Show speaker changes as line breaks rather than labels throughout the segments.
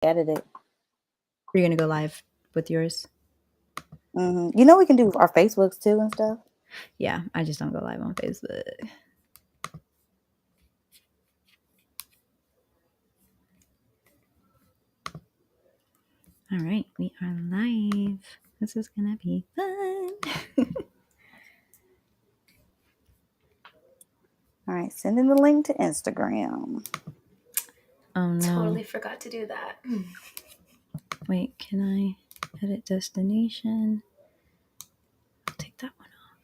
edit it.
You're going to go live with yours?
Mm-hmm. You know we can do our Facebooks too and stuff.
Yeah, I just don't go live on Facebook. All right, we are live. This is going to be fun.
All right, sending the link to Instagram.
Oh, no.
Totally forgot to do that.
Wait, can I edit destination? I'll take that one off.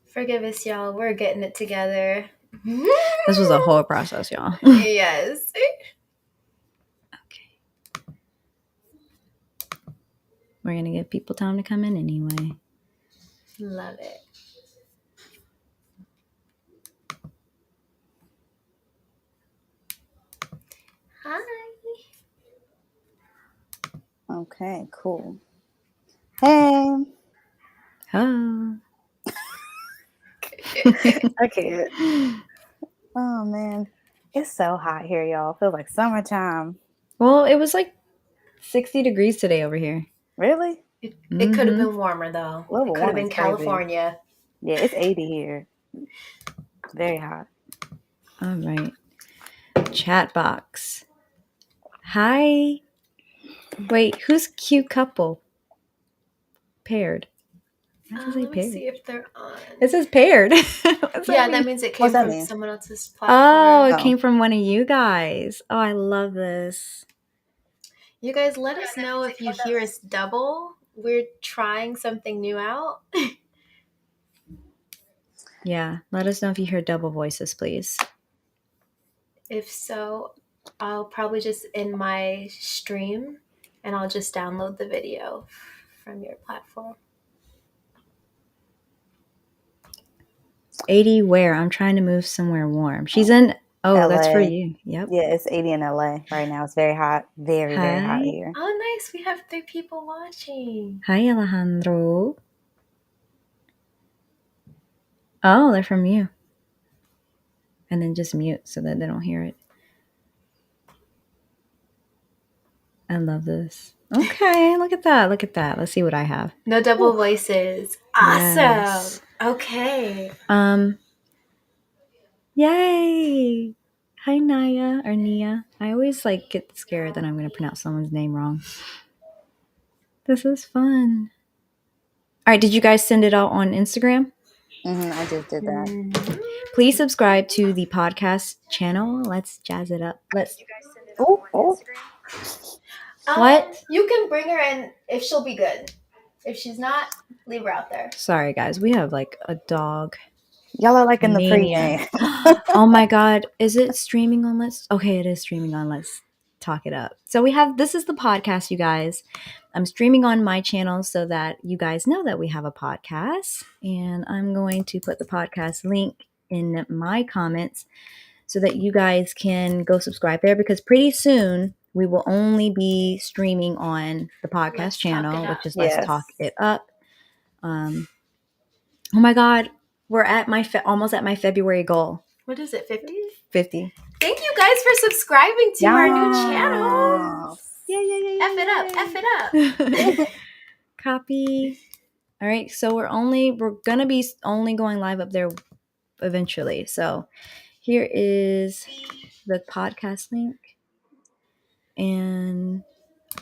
Forgive us, y'all. We're getting it together.
This was a whole process, y'all.
Yes.
Okay. We're going to give people time to come in anyway.
Love it. Hi.
Okay, cool. Hey.
Oh.
I can't. Oh, man. It's so hot here, y'all. Feels like summertime.
Well, it was like 60 degrees today over here.
Really?
It could have been warmer, though.
Global
It could have
warming's
been California.
Yeah, it's 80 here. Very hot.
All right. Chat box. Hi. Wait, who's cute couple? Paired.
Let me see if they're on.
It says paired.
That means it came from someone else's platform.
Oh, it came from one of you guys. Oh, I love this.
You guys, let us know if you hear us double. We're trying something new out.
Yeah, let us know if you hear double voices, please.
If so, I'll probably just end my stream and I'll just download the video from your platform.
80 where? I'm trying to move somewhere warm. She's in... Oh,
LA.
That's for you. Yep.
Yeah, it's 80 in LA right now. It's very hot. Very hot here.
Oh, nice. We have 3 people watching.
Hi, Alejandro. Oh, they're from you. And then just mute so that they don't hear it. I love this. Okay, look at that. Look at that. Let's see what I have.
No double voices. Awesome.
Yes.
Okay.
Yay. Hi, Naya or Nia. I always get scared that I'm going to pronounce someone's name wrong. This is fun. All right, did you guys send it out on Instagram?
I just did that.
Please subscribe to the podcast channel. Let's jazz it up. What?
You can bring her in if she'll be good. If she's not, leave her out there.
Sorry, guys. We have a dog.
Y'all are in the pregame.
Oh my God. Is it streaming on Let's? Okay, it is streaming on Let's Talk It Up. So this is the podcast, you guys. I'm streaming on my channel so that you guys know that we have a podcast. And I'm going to put the podcast link in my comments so that you guys can go subscribe there, because pretty soon we will only be streaming on the podcast channel, which is Let's Talk It Up. Oh my God. We're at almost at my February goal.
What is it, 50?
50.
Thank you guys for subscribing to our new channel.
Yay.
F it up.
Copy. All right, so we're going to be only going live up there eventually. So here is the podcast link and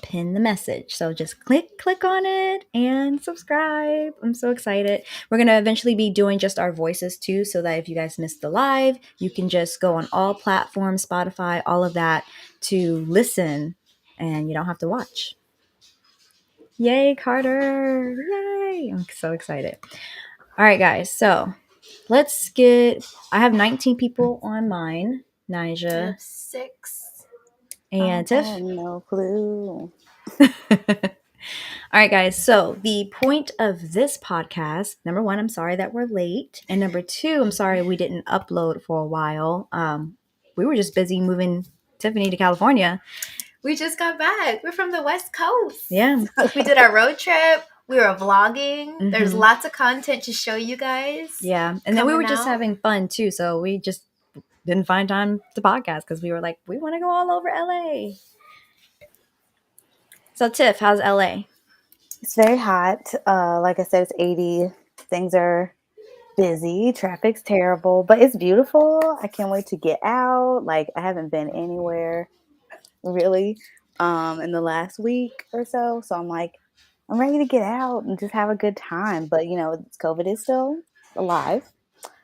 pin the message. So just click on it and subscribe. I'm so excited. We're going to eventually be doing just our voices too, so that if you guys missed the live, you can just go on all platforms, Spotify, all of that, to listen, and you don't have to watch. Yay, Carter. Yay. I'm so excited. All right, guys. So I have 19 people on mine. Nija.
6.
And Tiff.
No clue.
All right, guys. So the point of this podcast, number 1, I'm sorry that we're late. And number 2, I'm sorry we didn't upload for a while. We were just busy moving Tiffany to California.
We just got back. We're from the West Coast.
Yeah.
We did our road trip. We were vlogging. Mm-hmm. There's lots of content to show you guys.
Yeah. And then we were just having fun too. So we just didn't find time to podcast because we were like, we want to go all over LA. So Tiff, how's LA?
It's very hot. Like I said, it's 80. Things are busy. Traffic's terrible, but it's beautiful. I can't wait to get out. Like I haven't been anywhere really in the last week or so. So I'm like, I'm ready to get out and just have a good time. But COVID is still alive.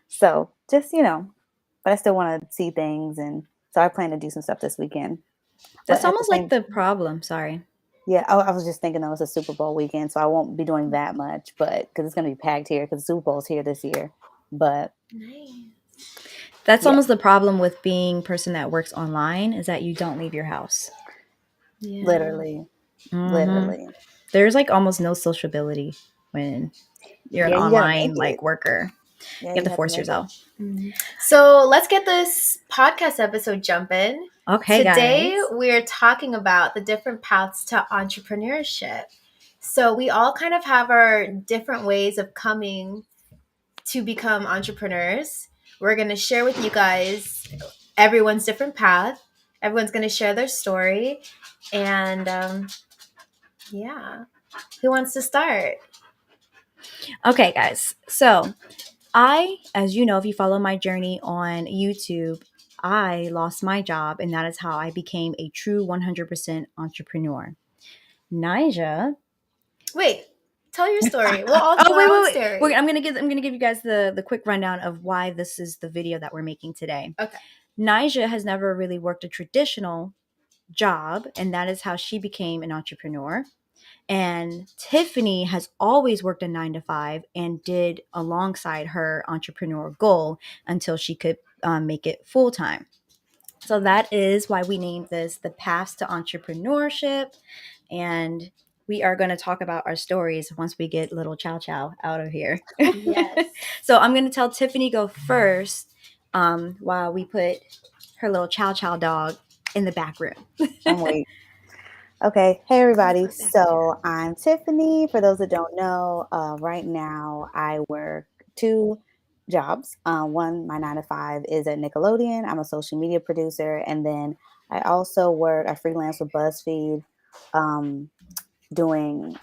So just, but I still want to see things, and so I plan to do some stuff this weekend. But
That's
at the
almost like
same
the problem. Sorry.
Yeah, I was just thinking that was a Super Bowl weekend, so I won't be doing that much, but because it's going to be packed here because the Super Bowl's here this year. But
Nice.
That's
yeah,
almost the problem with being a person that works online is that you don't leave your house.
Yeah.
literally,
Mm-hmm.
literally.
There's like almost no sociability when you're an
Yeah, you got to make
online like
it.
worker.
Yeah,
You have
you
to
have to
force
make it.
yourself.
So let's get this podcast episode jumping.
Okay,
Today,
guys.
we're talking about the different paths to entrepreneurship. So we all kind of have our different ways of coming to become entrepreneurs. We're going to share with you guys everyone's different path. Everyone's going to share their story. And yeah, who wants to start?
Okay, guys. So as you know, if you follow my journey on YouTube, I lost my job, and that is how I became a true 100% entrepreneur. Nija.
Wait, tell your story. We'll all do
Oh,
our own
wait.
story.
I'm gonna give you guys the quick rundown of why this is the video that we're making today.
Okay.
Nija has never really worked a traditional job, and that is how she became an entrepreneur. And Tiffany has always worked a 9 to 5 and did alongside her entrepreneur goal until she could make it full time. So that is why we named this The Paths to Entrepreneurship. And we are going to talk about our stories once we get little Chow Chow out of here.
Yes.
So I'm going to tell Tiffany go first while we put her little Chow Chow dog in the back room.
I'm waiting. Okay, hey everybody. So I'm Tiffany. For those that don't know, right now I work 2 jobs. One, my 9 to 5 is at Nickelodeon. I'm a social media producer, and then I freelance with BuzzFeed, um, doing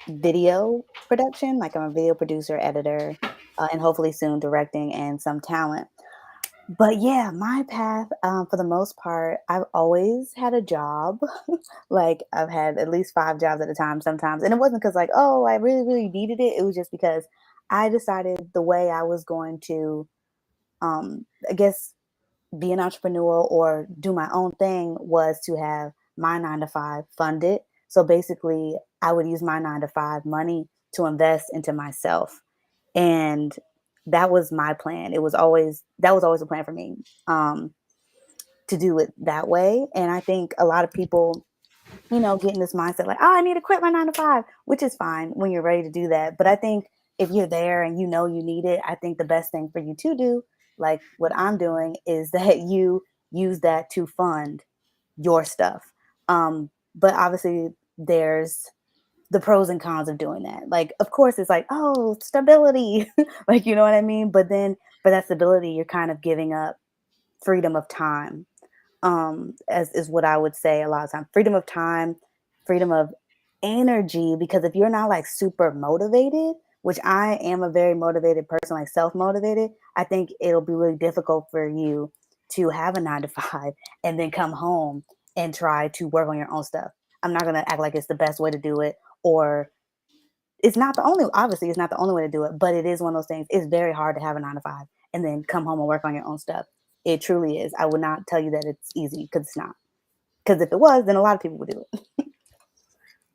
video production. Like I'm a video producer, editor, and hopefully soon directing and some talent. But yeah, my path, for the most part, I've always had a job. Like I've had at least 5 jobs at a time sometimes. And it wasn't because like, oh, I really, really needed it. It was just because I decided the way I was going to, I guess, be an entrepreneur or do my own thing was to have my 9 to 5 funded. So basically, I would use my 9 to 5 money to invest into myself. And that was my plan. That was always a plan for me, to do it that way. And I think a lot of people, get in this mindset like, oh, I need to quit my 9 to 5, which is fine when you're ready to do that. But I think if you're there and you need it, I think the best thing for you to do, like what I'm doing, is that you use that to fund your stuff. But obviously, there's the pros and cons of doing that. Like, of course, it's like, oh, stability, like, you know what I mean? But then for that stability, you're kind of giving up freedom of time, as is what I would say a lot of time. Freedom of time, freedom of energy, because if you're not like super motivated, which I am a very motivated person, like self-motivated, I think it'll be really difficult for you to have a 9 to 5 and then come home and try to work on your own stuff. I'm not gonna act like it's the best way to do it, or obviously it's not the only way to do it, but it is one of those things. It's very hard to have a 9 to 5 and then come home and work on your own stuff. It truly is. I would not tell you that it's easy, because it's not. Because if it was, then a lot of people would do it.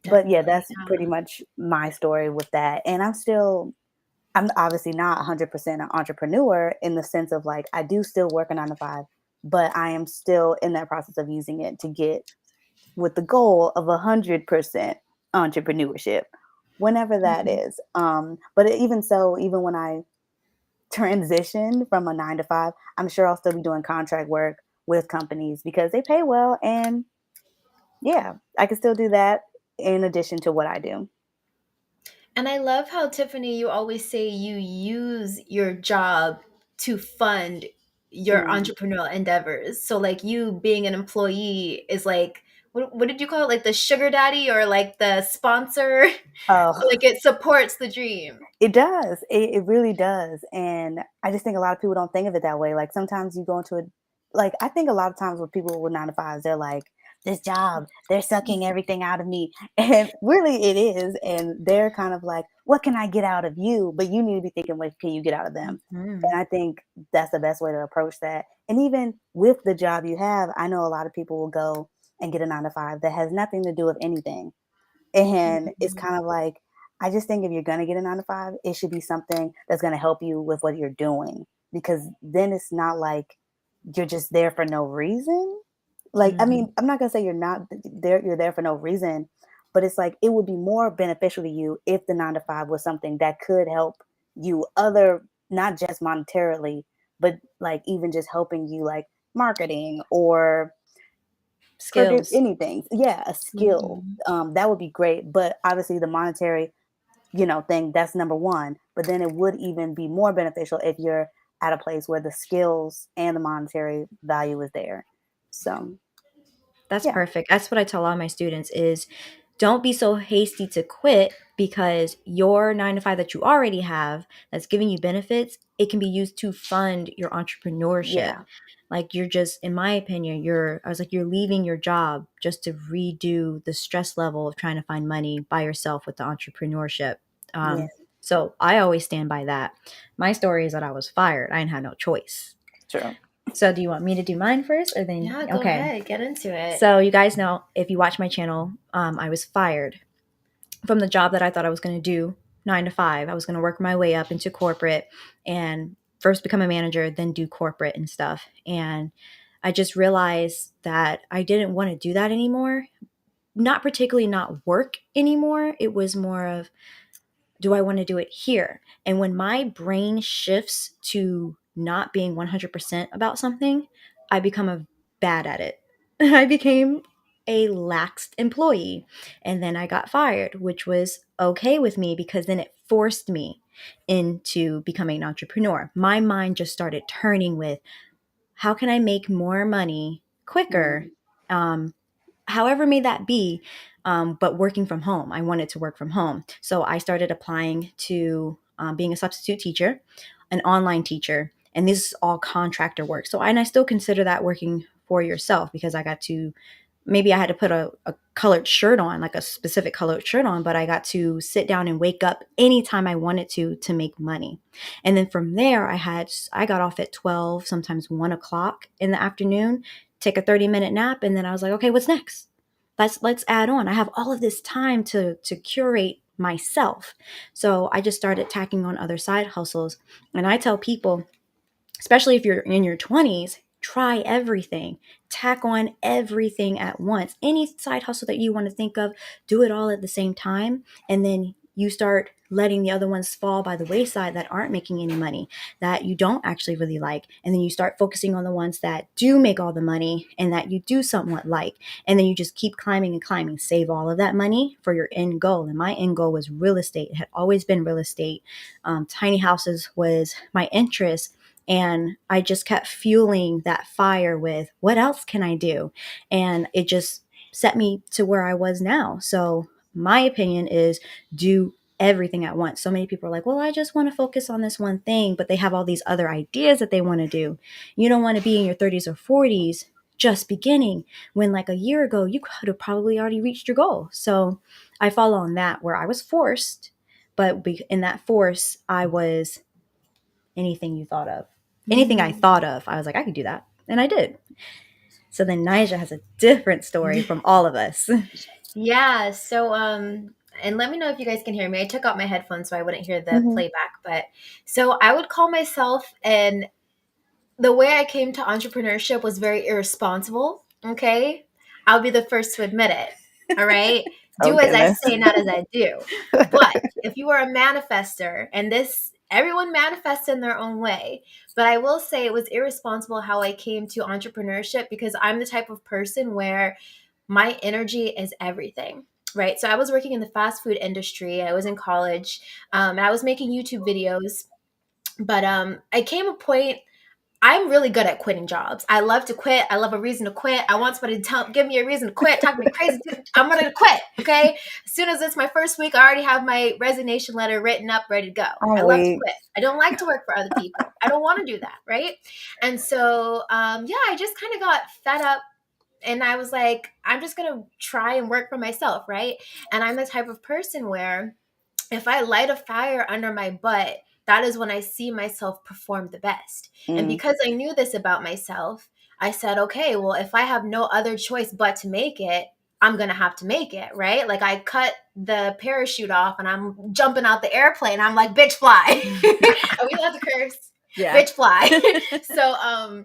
But yeah, that's pretty much my story with that. And I'm obviously not 100% an entrepreneur in the sense of like, I do still work a 9 to 5, but I am still in that process of using it to get with the goal of 100% entrepreneurship, whenever that is. But even so, even when I transition from a 9 to 5, I'm sure I'll still be doing contract work with companies because they pay well. And yeah, I can still do that in addition to what I do.
And I love how, Tiffany, you always say you use your job to fund your entrepreneurial endeavors. So like you being an employee is like what did you call it? Like the sugar daddy or like the sponsor?
Oh,
Like it supports the dream.
it does. It really does. And I just think a lot of people don't think of it that way. Like sometimes you go into a, like, I think a lot of times with people with 9 to 5s, they're like, this job, they're sucking everything out of me. And really it is. And they're kind of like, what can I get out of you? But you need to be thinking, what can you get out of them?
Mhm.
And I think that's the best way to approach that. And even with the job you have, I know a lot of people will go and get a 9 to 5 that has nothing to do with anything. And it's
Mhm.
kind of like, I just think if you're gonna get a 9 to 5, it should be something that's gonna help you with what you're doing. Because then it's not like you're just there for no reason. Like, I
Mhm.
mean, I'm not gonna say you're not there, you're there for no reason, but it's like it would be more beneficial to you if the 9 to 5 was something that could help you other, not just monetarily, but like even just helping you like marketing or
Skills.
anything. Yeah, a skill.
Mhm.
That would be great. But obviously the monetary, thing, that's number one. But then it would even be more beneficial if you're at a place where the skills and the monetary value is there. So
That's
yeah,
perfect. That's what I tell all my students is don't be so hasty to quit because your 9 to 5 that you already have that's giving you benefits, it can be used to fund your entrepreneurship.
yeah,
Like you're just in my opinion, I was like you're leaving your job just to redo the stress level of trying to find money by yourself with the entrepreneurship.
yeah,
So I always stand by that. My story is that I was fired. I didn't have no choice.
true.
So do you want me to do mine first or then
Yeah, go
okay.
ahead, get into it.
So you guys know if you watch my channel, I was fired from the job that I thought I was going to do 9 to 5. I was going to work my way up into corporate and first become a manager, then do corporate and stuff. And I just realized that I didn't want to do that anymore. Not particularly not work anymore. It was more of do I want to do it here? And when my brain shifts to not being 100% about something, I become bad at it. I became a laxed employee. And then I got fired, which was okay with me because then it forced me into becoming an entrepreneur. My mind just started turning with how can I make more money quicker?
Mm,
Um, However may that be, but working from home. I wanted to work from home. So I started applying to being a substitute teacher, an online teacher, and this is all contractor work. So, and I still consider that working for yourself because I got to, maybe I had to put a colored shirt on, like a specific colored shirt on, but I got to sit down and wake up anytime I wanted to make money. And then from there, I got off at 12, sometimes 1 o'clock in the afternoon, take a 30-minute nap, and then I was like, okay, what's next? Let's add on. I have all of this time to curate myself. So I just started tacking on other side hustles. And I tell people, especially if you're in your 20s, try everything. Tack on everything at once. Any side hustle that you want to think of, do it all at the same time. And then you start letting the other ones fall by the wayside that aren't making any money, that you don't actually really like. And then you start focusing on the ones that do make all the money and that you do somewhat like. And then you just keep climbing and climbing, save all of that money for your end goal. And my end goal was real estate. It had always been real estate. Tiny houses was my interest. And I just kept fueling that fire with what else can I do? And it just set me to where I was now. So my opinion is do everything at once. So many people are like, well, I just want to focus on this one thing, but they have all these other ideas that they want to do. You don't want to be in your 30s or 40s just beginning when like a year ago you could have probably already reached your goal. So I follow on that where I was forced, but in that force, I was anything you thought of. Anything I
Mm.
thought of, I was like, I could do that. And I did. So then Nija has a different story from all of us.
Yeah, so and let me know if you guys can hear me. I took out my headphones so I wouldn't hear the
hmm
playback, but so I would call myself, and the way I came to entrepreneurship was very irresponsible, okay? I'll be the first to admit it. All right?
Oh
Do as I
goodness.
say, not as I do. But if you are a manifester, and this everyone manifests in their own way, but I will say it was irresponsible how I came to entrepreneurship because I'm the type of person where my energy is everything, right? So I was working in the fast food industry. I was in college, and I was making YouTube videos. But I came a point. I'm really good at quitting jobs. I love to quit. I love a reason to quit. I want somebody to give me a reason to quit, talk me crazy. I'm going to quit. Okay. As soon as it's my first week, I already have my resignation letter written up, ready to go. I love to quit. I don't like to work for other people. I don't want to do that. Right. And so, I just kind of got fed up. And I was like, I'm just going to try and work for myself. Right. And I'm the type of person where if I light a fire under my butt, that is when I see myself perform the best. And because I knew this about myself, I said, okay, well, if I have no other choice but to make it, I'm going to have to make it, right? Like I cut the parachute off and I'm jumping out the airplane. I'm like, bitch, fly. Are we allowed to curse?
Yeah.
Bitch, fly. So,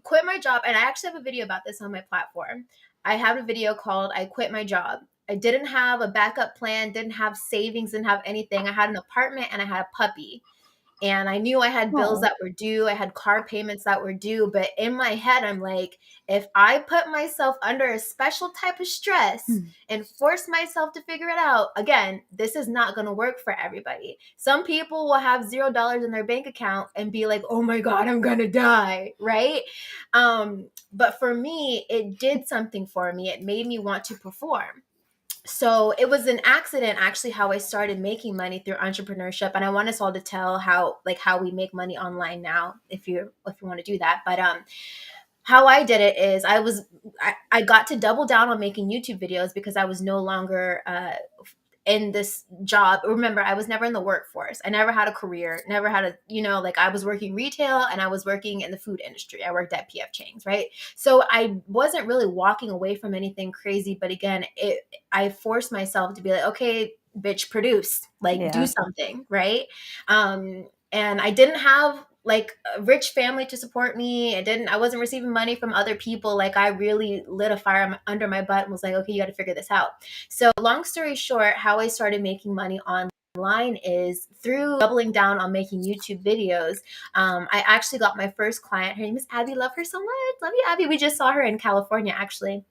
quit my job. And I actually have a video about this on my platform. I have a video called I Quit My Job. I didn't have a backup plan, didn't have savings, didn't have anything. I had an apartment and I had a puppy. And I knew I had bills that were due. I had car payments that were due. But in my head, I'm like, if I put myself under a special type of stress and force myself to figure it out, again, this is not going to work for everybody. Some people will have $0 in their bank account and be like, oh my God, I'm going to die, right? But for me, it did something for me. It made me want to perform. So it was an accident, actually, how I started making money through entrepreneurship. And I want us all to tell how we make money online now, if you want to do that. But how I did it is I got to double down on making YouTube videos because I was no longer in this job. Remember, I was never in the workforce. I never had a career, never had I was working retail and I was working in the food industry. I worked at PF Chang's, right? So I wasn't really walking away from anything crazy. But again, I forced myself to be like, okay, bitch, produce, do something, right? And I didn't have like a rich family to support me. I wasn't receiving money from other people. Like I really lit a fire under my butt and was like, okay, you got to figure this out. So long story short, how I started making money online is through doubling down on making YouTube videos. I actually got my first client. Her name is Abby. Love her so much. Love you, Abby. We just saw her in California, actually.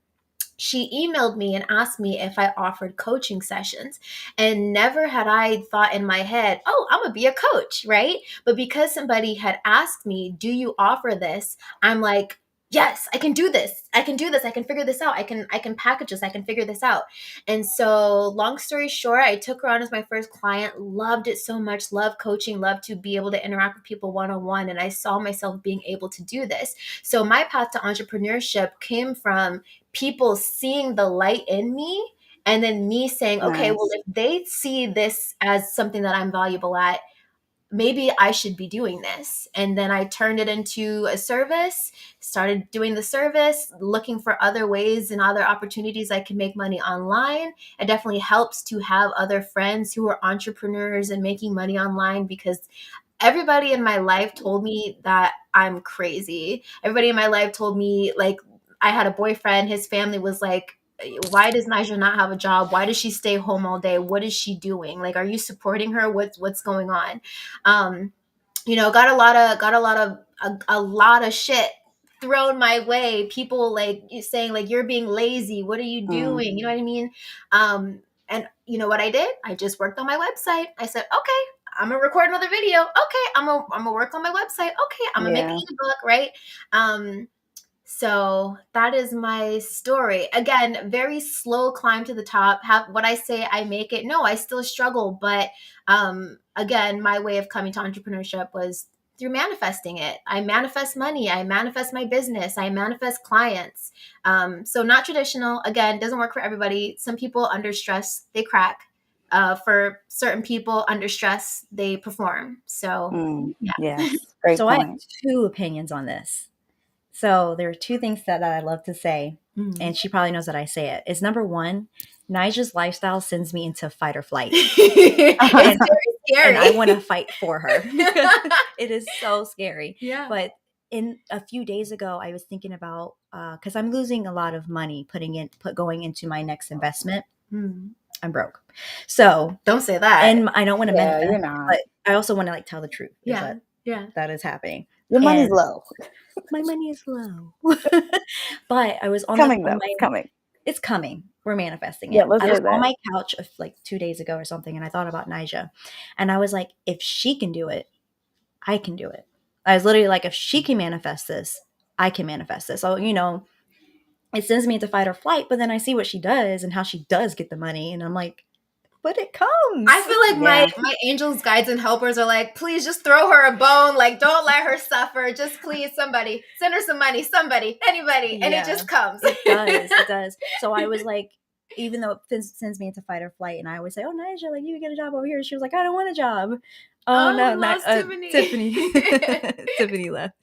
She emailed me and asked me if I offered coaching sessions. And never had I thought in my head, oh, I'm going to be a coach, right? But because somebody had asked me, do you offer this? I'm like, yes, I can do this. I can do this. I can figure this out. I can package this. I can figure this out. And so long story short, I took her on as my first client, loved it so much, loved coaching, loved to be able to interact with people one-on-one. And I saw myself being able to do this. So my path to entrepreneurship came from people seeing the light in me and then me saying, okay, well, if they see this as something that I'm valuable at, maybe I should be doing this. And then I turned it into a service, started doing the service, looking for other ways and other opportunities I can make money online. It definitely helps to have other friends who are entrepreneurs and making money online, because everybody in my life told me that I'm crazy. Everybody in my life told me, like, I had a boyfriend, his family was like, why does Nigel not have a job? Why does she stay home all day? What is she doing? Like, are you supporting her? What's going on? Got a lot of shit thrown my way. People like saying like, you're being lazy. What are you doing? You know what I mean? And you know what I did? I just worked on my website. I said, okay, I'm gonna record another video. Okay, I'm gonna work on my website. Okay, I'm gonna make an ebook, right? So that is my story. Again, very slow climb to the top. What I say, I make it. No, I still struggle. But again, my way of coming to entrepreneurship was through manifesting it. I manifest money. I manifest my business. I manifest clients. So not traditional. Again, doesn't work for everybody. Some people under stress, they crack. For certain people under stress, they perform. So
yes, great
so
point.
I have two opinions on this. So there are two things that I love to say, and she probably knows that I say it. Is number one, Nija's lifestyle sends me into fight or flight.
It's very scary.
And I want to fight for her. It is so scary.
Yeah.
But a few days ago, I was thinking about, because I'm losing a lot of money going into my next investment. I'm broke. So
don't say that.
And I don't want to manifest,
you're not.
but I also want to tell the truth.
Yeah.
That is happening.
Your money's low.
My money is low. But I was on
coming.
It's coming. We're manifesting it.
Yeah, let's
I was
do that.
on my couch like 2 days ago or something, and I thought about Nija. And I was like, if she can do it, I can do it. I was literally like, if she can manifest this, I can manifest this. So, you know, it sends me into fight or flight, but then I see what she does and how she does get the money. And I'm like, but it comes.
I feel like my angels, guides, and helpers are like, please just throw her a bone. Like, don't let her suffer. Just please, somebody, send her some money. Somebody, anybody, and it just comes.
It does. It does. So I was like, even though it sends me into fight or flight, and I always say, "Oh, Nigel, like you get a job over here." She was like, "I don't want a job." Oh no, not
Tiffany.
Tiffany. Tiffany left.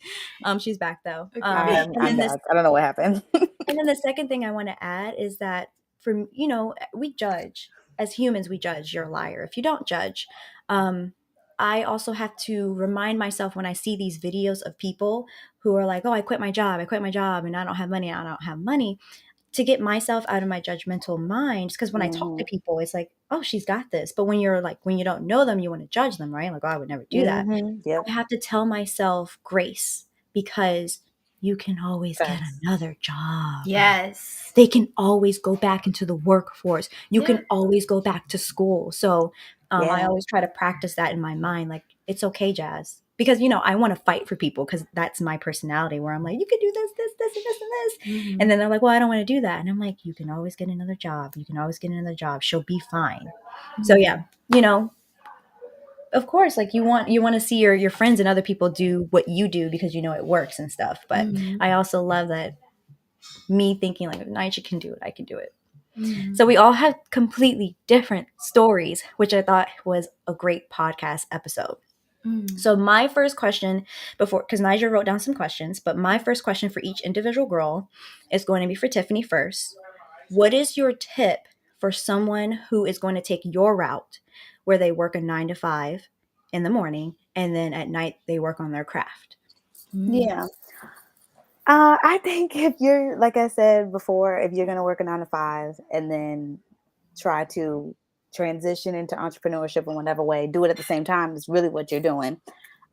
She's back though.
Okay.
I'm back. I don't know what happened.
And then the second thing I want to add is that from, you know, we judge as humans, we judge. You're a liar if you don't judge. I also have to remind myself when I see these videos of people who are like, oh, I quit my job, and I don't have money, to get myself out of my judgmental mind. Because when I talk to people, it's like, oh, she's got this. But when you're like, when you don't know them, you want to judge them, right? Like, oh, I would never do that.
Yep.
I have to tell myself grace, because you can always get another job.
Yes.
They can always go back into the workforce. You can always go back to school. So I always try to practice that in my mind. Like, it's okay, Jazz. Because, you know, I want to fight for people because that's my personality, where I'm like, you can do this, and this, and this.
Mm-hmm.
And then they're like, well, I don't want to do that. And I'm like, you can always get another job. You can always get another job. She'll be fine. So yeah, you know, of course, like you want to see your friends and other people do what you do because you know it works and stuff. But I also love that me thinking like, if Nigel can do it, I can do it. So we all have completely different stories, which I thought was a great podcast episode. So my first question because Nigel wrote down some questions, but my first question for each individual girl is going to be for Tiffany first. What is your tip for someone who is going to take your route, where they work a 9 to 5 in the morning and then at night they work on their craft?
Yeah. I think if you're, like I said before, if you're going to work a 9 to 5 and then try to transition into entrepreneurship in whatever way, do it at the same time is really what you're doing.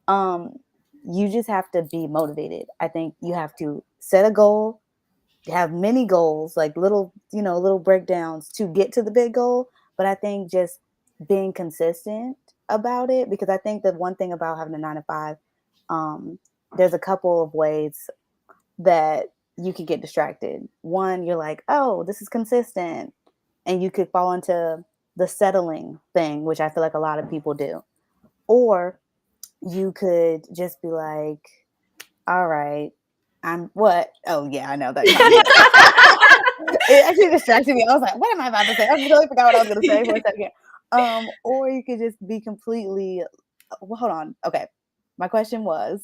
You just have to be motivated. I think you have to set a goal, have many goals, like little breakdowns to get to the big goal. But I think just being consistent about it, because I think that one thing about having a 9 to 5, there's a couple of ways that you could get distracted. One, you're like, oh, this is consistent. And you could fall into the settling thing, which I feel like a lot of people do. Or you could just be like, all right, I'm what? Oh, yeah, I know that. It actually distracted me. I was like, what am I about to say? I totally forgot what I was going to say for a second. Or you could just be completely, well, hold on. Okay. My question was,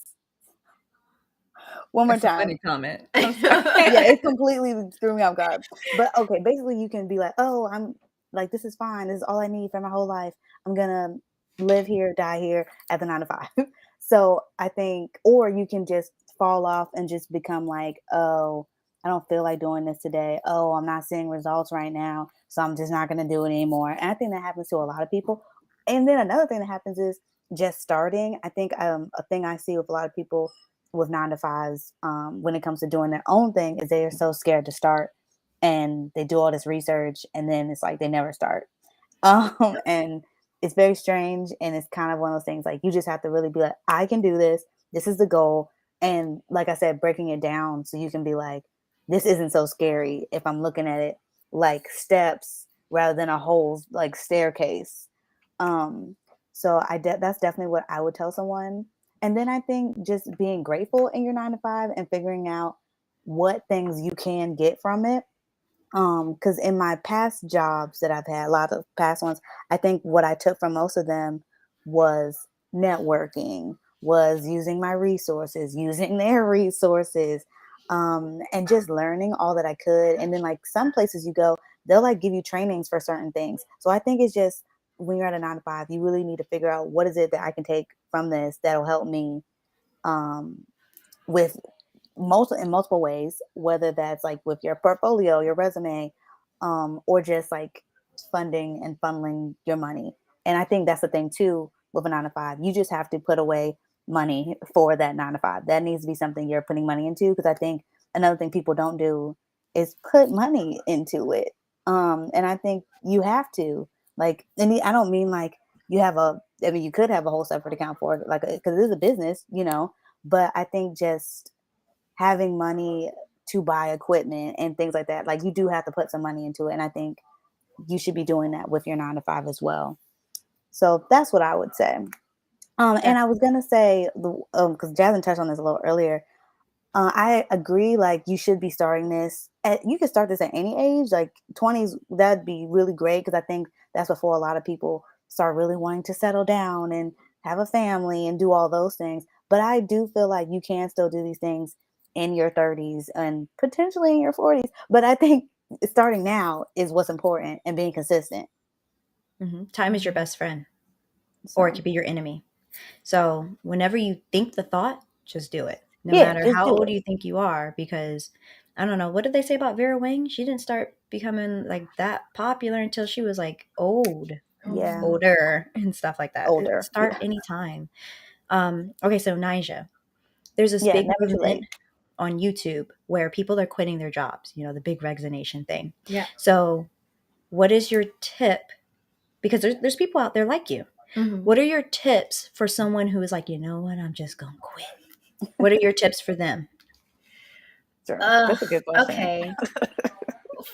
one more time.
Funny comment.
Yeah, it completely threw me off guard. But okay, basically you can be like, oh, I'm like, this is fine. This is all I need for my whole life. I'm gonna live here, die here at the 9 to 5. So I think, or you can just fall off and just become like, oh, I don't feel like doing this today. Oh, I'm not seeing results right now, so I'm just not gonna do it anymore. And I think that happens to a lot of people. And then another thing that happens is just starting. I think a thing I see with a lot of people with 9 to 5s, when it comes to doing their own thing, is they are so scared to start, and they do all this research and then it's like they never start. And it's very strange, and it's kind of one of those things like you just have to really be like, I can do this. This is the goal. And like I said, breaking it down so you can be like, this isn't so scary if I'm looking at it like steps rather than a whole like staircase. So that's definitely what I would tell someone. And then I think just being grateful in your 9 to 5 and figuring out what things you can get from it. Because in my past jobs that I've had, a lot of past ones, I think what I took from most of them was networking, was using my resources, using their resources, and just learning all that I could. And then like some places you go, they'll like give you trainings for certain things. So I think it's just when you're at a 9 to 5, you really need to figure out what is it that I can take from this that'll help me with in multiple ways, whether that's like with your portfolio, your resume, or just like funding and funneling your money. And I think that's the thing too with a 9 to 5. You just have to put away money for that 9 to 5. That needs to be something you're putting money into, because I think another thing people don't do is put money into it. And I think you have to, like, and I don't mean like you could have a whole separate account for it, like, because it is a business, But I think just having money to buy equipment and things like that, like you do have to put some money into it. And I think you should be doing that with your 9 to 5 as well. So that's what I would say. And I was gonna say, because Jasmine touched on this a little earlier, I agree. Like you should be starting this. You can start this at any age, like 20s. That'd be really great because I think that's before a lot of people start really wanting to settle down and have a family and do all those things. But I do feel like you can still do these things in your 30s and potentially in your 40s. But I think starting now is what's important and being consistent.
Time is your best friend,
So,
or it could be your enemy. So whenever you think the thought, just do it. No
yeah,
matter
just
how
do
old
it.
you think you are, because I don't know, what did they say about Vera Wang? She didn't start becoming like that popular until she was like
Yeah,
older and stuff like that.
older.
Start anytime. Okay, so Nija, there's this
Yeah,
big
never too
movement
late.
on YouTube where people are quitting their jobs, the big resignation thing.
Yeah.
So what is your tip? Because there's people out there like you.
Mhm.
What are your tips for someone who is like, you know what, I'm just gonna quit? What are your tips for them?
Sure. That's a good question.
Okay.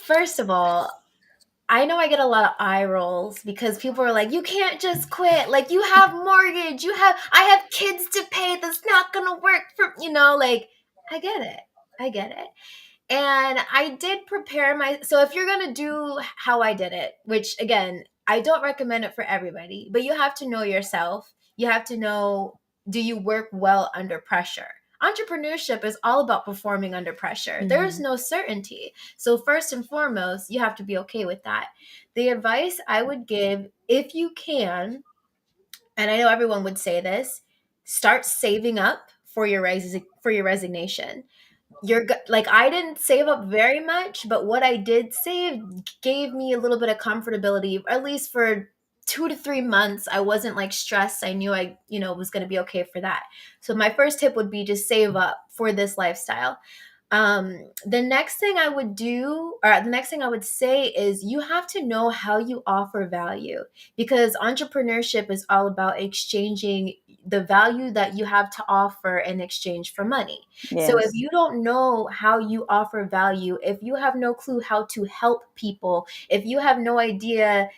First of all, I know I get a lot of eye rolls because people are like, you can't just quit. Like, you have mortgage, I have kids to pay. That's not going to work for, like, I get it. I get it. And I did prepare so if you're going to do how I did it, which again, I don't recommend it for everybody, but you have to know yourself. You have to know, do you work well under pressure? Entrepreneurship is all about performing under pressure. There is no certainty. So first and foremost, you have to be okay with that. The advice I would give, if you can, and I know everyone would say this, start saving up for your resignation. Like, I didn't save up very much, but what I did save gave me a little bit of comfortability, at least for 2 to 3 months. I wasn't like stressed. I knew I was going to be okay for that. So my first tip would be just save up for this lifestyle. The next thing I would do, or the next thing I would say, is you have to know how you offer value, because entrepreneurship is all about exchanging the value that you have to offer in exchange for money. So if
Yes.
you don't know how you offer value, if you have no clue how to help people, if you have no idea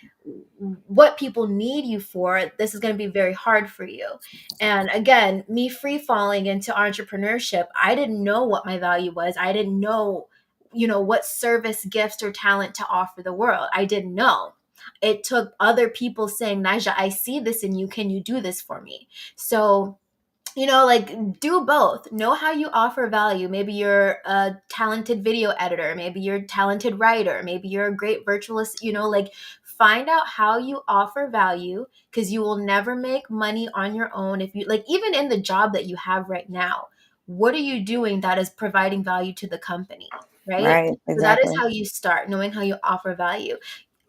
what people need you for, this is going to be very hard for you. And again, me free falling into entrepreneurship, I didn't know what my value was. I didn't know, what service, gifts, or talent to offer the world. I didn't know. It took other people saying, Nija, I see this in you. Can you do this for me? So, like, do both. Know how you offer value. Maybe you're a talented video editor. Maybe you're a talented writer. Maybe you're a great virtualist. Like, find out how you offer value, because you will never make money on your own. If you, like, even in the job that you have right now, what are you doing that is providing value to the company, right?
Right.
So that is
Exactly.
how you start, knowing how you offer value.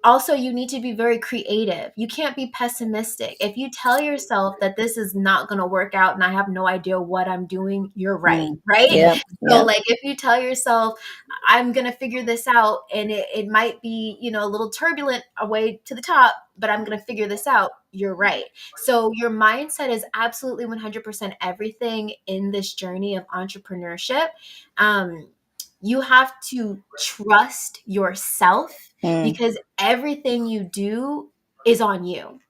Also, you need to be very creative. You can't be pessimistic. If you tell yourself that this is not going to work out and I have no idea what I'm doing, you're right, right?
Yep.
So,
Yep.
like, if you tell yourself, I'm going to figure this out, and it might be, a little turbulent away to the top, but I'm going to figure this out, you're right. So, your mindset is absolutely 100% everything in this journey of entrepreneurship. You have to trust yourself,
Mm.
because everything you do is on you.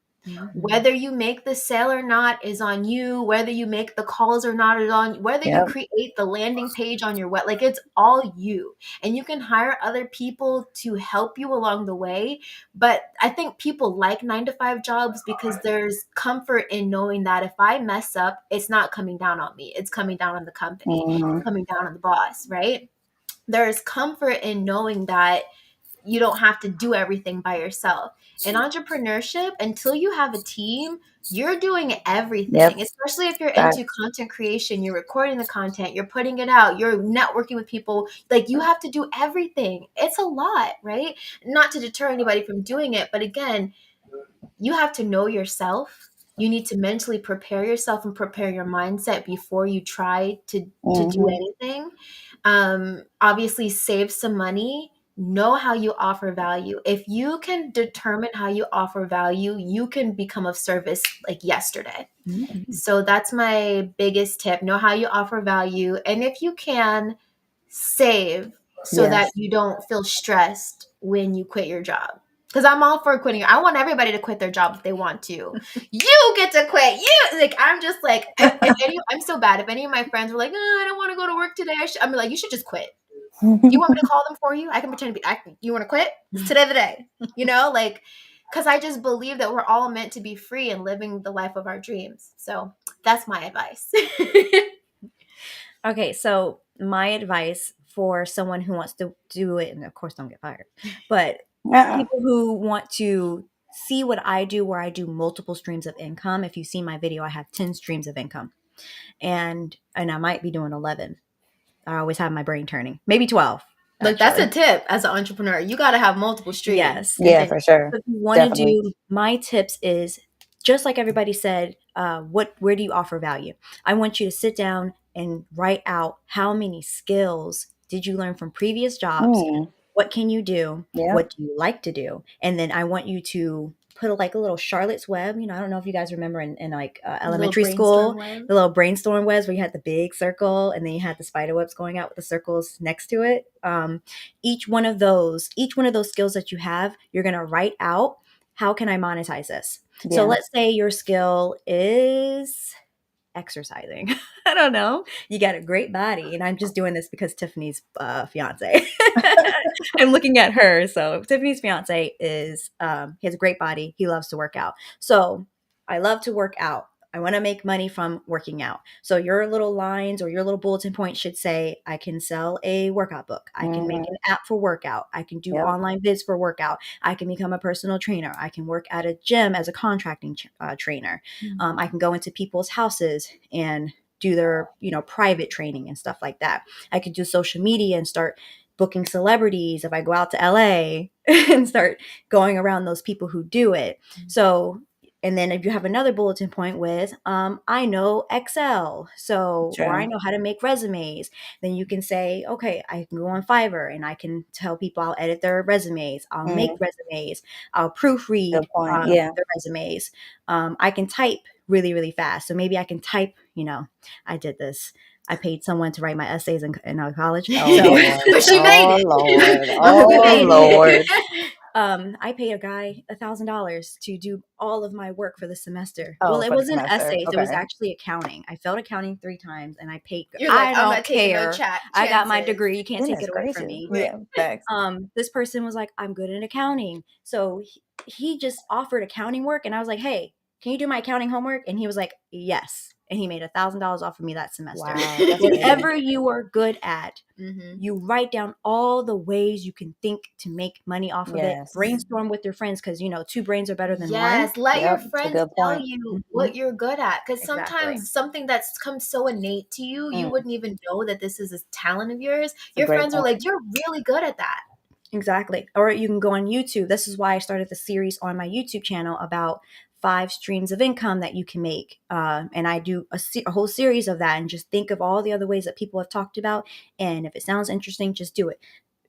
Whether you make the sale or not is on you. Whether you make the calls or not is on you. Whether you
Yep.
create the landing page on your web, like, it's all you. And you can hire other people to help you along the way. But I think people like 9 to 5 jobs because there's comfort in knowing that if I mess up, it's not coming down on me. It's coming down on the company.
Mhm.
It's coming down on the boss, right? There's comfort in knowing that you don't have to do everything by yourself. In entrepreneurship, until you have a team, you're doing
Yep.
everything, especially if you're into
Facts.
content creation. You're recording the content, you're putting it out, you're networking with people. Like, you have to do everything. It's a lot, right? Not to deter anybody from doing it, but again, you have to know yourself. You need to mentally prepare yourself and prepare your mindset before you try to do
Mhm.
anything. Obviously, save some money. know how you offer value. If you can determine how you offer value, you can become of service like yesterday.
Mm-hmm.
So that's my biggest tip. Know how you offer value. And if you can, save so that
Yes.
you don't feel stressed when you quit your job. Because I'm all for quitting. I want everybody to quit their job if they want to. You get to quit. You like. I'm just like. I'm so bad. If any of my friends were like, oh, I don't want to go to work today, I'm like, you should just quit. You want me to call them for you? I can pretend to be. You want to quit? It's today the day. Like, because I just believe that we're all meant to be free and living the life of our dreams. So that's my advice.
Okay, so my advice for someone who wants to do it, and of course don't get fired, but people who want to see what I do, where I do multiple streams of income. If you see my video, I have 10 streams of income, and I might be doing 11. I always have my brain turning, maybe 12.
Look, that's a tip as an entrepreneur. You got to have multiple streams.
Yes.
Yeah, for sure.
So if you want to do, my tips is just like everybody said, where do you offer value? I want you to sit down and write out how many skills did you learn from previous jobs? What can you do?
Yeah.
What do you like to do? And then I want you to put a little Charlotte's Web. I don't know if you guys remember in elementary school, the little brainstorm webs where you had the big circle and then you had the spider webs going out with the circles next to it. Each one of those skills that you have, you're going to write out, how can I monetize this? Yeah. So let's say your skill is exercising. I don't know. You got a great body. And I'm just doing this because Tiffany's fiance. I'm looking at her. So Tiffany's fiance is, he has a great body. He loves to work out. So I love to work out. I want to make money from working out. So your little lines or your little bulletin point should say, I can sell a workout book. I can make an app for workout. I can do online vids for workout. I can become a personal trainer. I can work at a gym as a contracting trainer. I can go into people's houses and do their, private training and stuff like that. I could do social media and start booking celebrities if I go out to LA and start going around those people who do it. So, and then if you have another bulletin point with, I know Excel, or I know how to make resumes, then you can say, okay, I can go on Fiverr and I can tell people I'll edit their resumes. I'll make resumes. I'll proofread their resumes. I can type really, really fast. So maybe I can type, I did this. I paid someone to write my essays in college.
But she made it.
Lord.
I paid a guy $1,000 to do all of my work for the semester.
Oh,
well, it wasn't essays. It was actually accounting. I failed accounting 3 times and I paid.
You're like,
I don't care. I got my degree. You can't take it away from me.
Yeah, thanks.
This person was like, I'm good at accounting. So he just offered accounting work. And I was like, hey, can you do my accounting homework? And he was like, yes. And he made $1,000 off of me that semester. Wow, whatever you are good at, you write down all the ways you can think to make money off of it. Brainstorm with your friends because, 2 brains are better than one.
Yes, let your friends tell you what you're good at. Because sometimes something that's come so innate to you, you wouldn't even know that this is a talent of yours. Your friends are like, you're really good at that.
Exactly. Or you can go on YouTube. This is why I started the series on my YouTube channel about 5 streams of income that you can make. And I do a whole series of that and just think of all the other ways that people have talked about. And if it sounds interesting, just do it.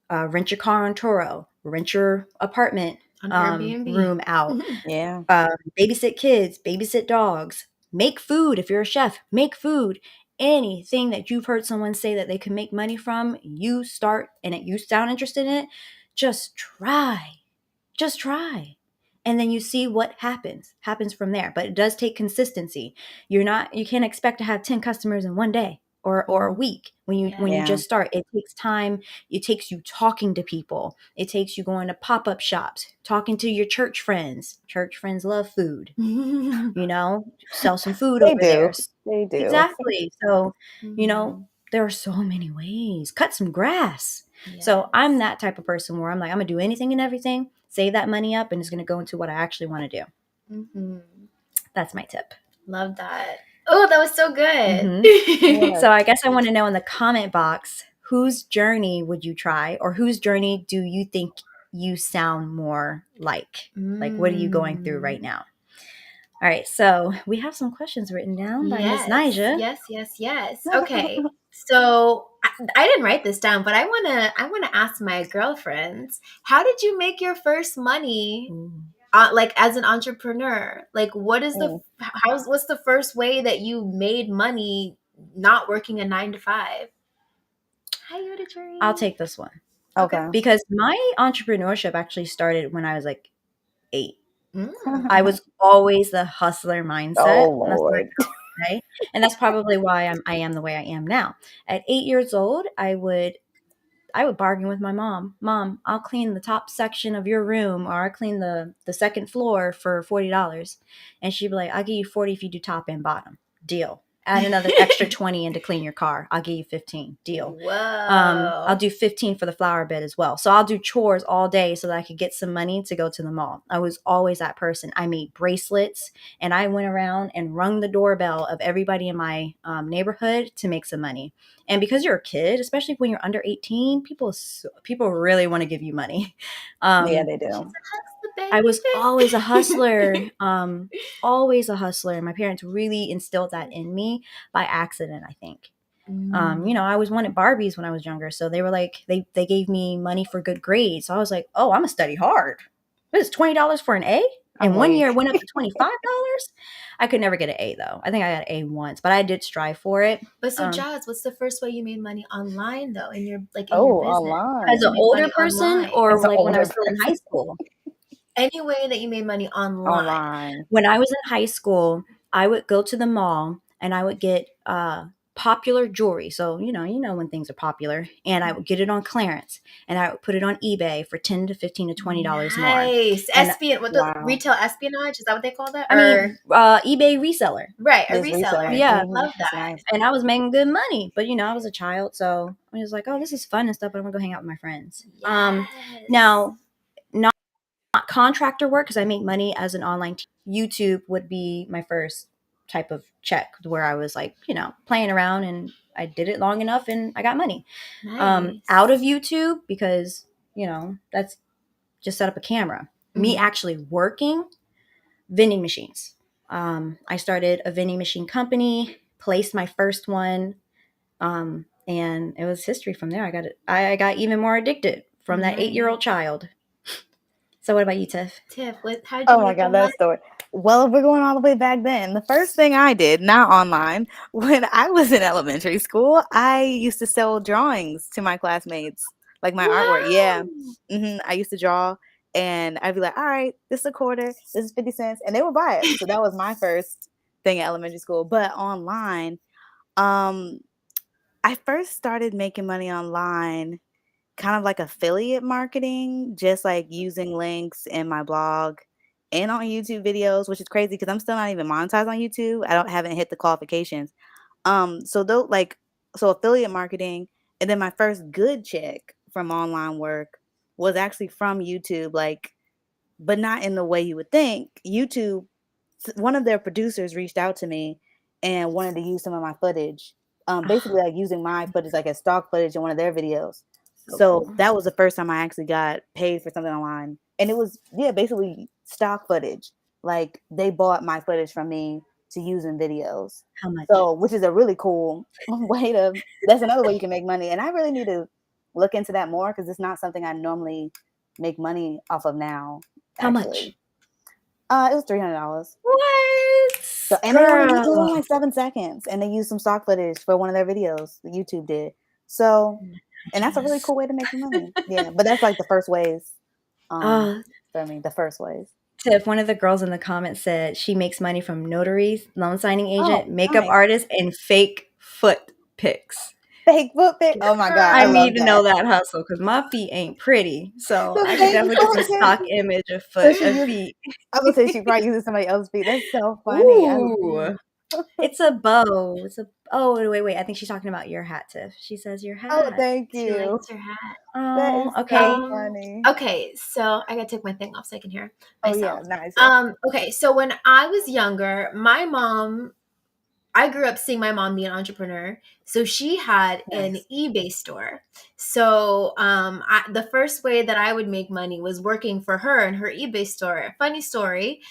Rent your car on Turo, rent your apartment room out. Babysit kids, babysit dogs, make food. If you're a chef, make food. Anything that you've heard someone say that they can make money from, you start and you sound interested in it, just try. And then you see what happens from there. But it does take consistency. You can't expect to have 10 customers in one day or a week when you just start. It takes time. It takes you talking to people. It takes you going to pop-up shops, talking to your church friends. Church friends love food. Sell some food over there.
They do.
Exactly. So, there are so many ways. Cut some grass. Yes. So I'm that type of person where I'm like, I'm going to do anything and everything, save that money up, and it's going to go into what I actually want to do. That's my tip.
Love that. Oh, that was so good.
Yeah. So I guess I want to know in the comment box, whose journey would you try, or whose journey do you think you sound more like? Like, what are you going through right now? All right, so we have some questions written down by Ms. Nija.
Yes. Okay. So I didn't write this down, but I wanna ask my girlfriends, how did you make your first money? Like as an entrepreneur, like what's the first way that you made money not working a 9 to 5? Hi, Yoda.
I'll take this one.
Okay.
Because my entrepreneurship actually started when I was like 8.
Mm.
I was always the hustler mindset.
Oh,
And that's what I
Lord.
tell today. And that's probably why I am the way I am now. At 8 years old, I would bargain with my mom. Mom, I'll clean the top section of your room, or I'll clean the second floor for $40. And she'd be like, I'll give you 40 if you do top and bottom. Deal. Add another extra 20 in to clean your car. I'll give you 15. Deal.
Whoa.
I'll do 15 for the flower bed as well. So I'll do chores all day so that I could get some money to go to the mall. I was always that person. I made bracelets, and I went around and rung the doorbell of everybody in my neighborhood to make some money. And because you're a kid, especially when you're under 18, people really want to give you money.
Yeah, they do.
I was always a hustler, always a hustler. My parents really instilled that in me by accident, I think. I always wanted Barbies when I was younger. So they were like, they gave me money for good grades. So I was like, oh, I'm going to study hard. This is $20 for an A? And one year it went up to $25. I could never get an A though. I think I got an A once, but I did strive for it.
But so, Jazz, what's the first way you made money online though in your business?
Online.
As an older person, or like when I was still in high school?
Any way that you made money online.
When I was in high school, I would go to the mall and I would get popular jewelry. So, you know when things are popular, and I would get it on clearance, and I would put it on eBay for $10 to $15 to $20 more.
Nice. Retail espionage, is that what they call that?
I mean, eBay reseller.
Right, a reseller.
Yeah.
Love that. Nice.
And I was making good money, but I was a child, so I was like, oh, this is fun and stuff, but I'm gonna go hang out with my friends.
Yes.
Now, not contractor work, because I make money as an online YouTube would be my first type of check, where I was like, playing around, and I did it long enough and I got money.
Nice.
Out of YouTube, because that's just set up a camera. Me actually working, vending machines. I started a vending machine company, placed my first one, and it was history from there. I got even more addicted from that 8-year-old child. So what about you, Tiff?
How did you
my God, that story. Well, if we're going all the way back then, the first thing I did, not online, when I was in elementary school, I used to sell drawings to my classmates, like my artwork. Yeah. I used to draw, and I'd be like, all right, this is a quarter, this is 50 cents, and they would buy it. So that was my first thing at elementary school. But online, I first started making money online kind of like affiliate marketing, just like using links in my blog and on YouTube videos, which is crazy because I'm still not even monetized on YouTube. Haven't hit the qualifications. So affiliate marketing, and then my first good check from online work was actually from YouTube, but not in the way you would think. YouTube, one of their producers reached out to me and wanted to use some of my footage. Basically like using my footage like as stock footage in one of their videos. So that was the first time I actually got paid for something online. And it was, basically stock footage. Like they bought my footage from me to use in videos.
How much?
So, which is a really cool way that's another way you can make money. And I really need to look into that more because it's not something I normally make money off of now.
How much?
It was $300.
What?
So, and it was only like 7 seconds. And they used some stock footage for one of their videos that YouTube did. So, and that's a really cool way to make money. Yeah, but that's like the first ways for me, the first ways.
Tiff, one of the girls in the comments said she makes money from notaries, loan signing agent, makeup artist, and fake foot pics.
Fake foot pics? Oh my God.
I need to know that hustle because my feet ain't pretty. So I can definitely get some stock image of feet.
I would say she probably uses somebody else's feet. That's so funny.
Ooh. It's a bow. Wait. I think she's talking about your hat, Tiff. She says your hat.
Oh, thank you.
She likes your hat.
That is so funny.
Okay, so I gotta take my thing off so I can hear myself.
Oh, yeah, nice.
Okay, so when I was younger, I grew up seeing my mom be an entrepreneur. So she had an eBay store. So the first way that I would make money was working for her in her eBay store. Funny story.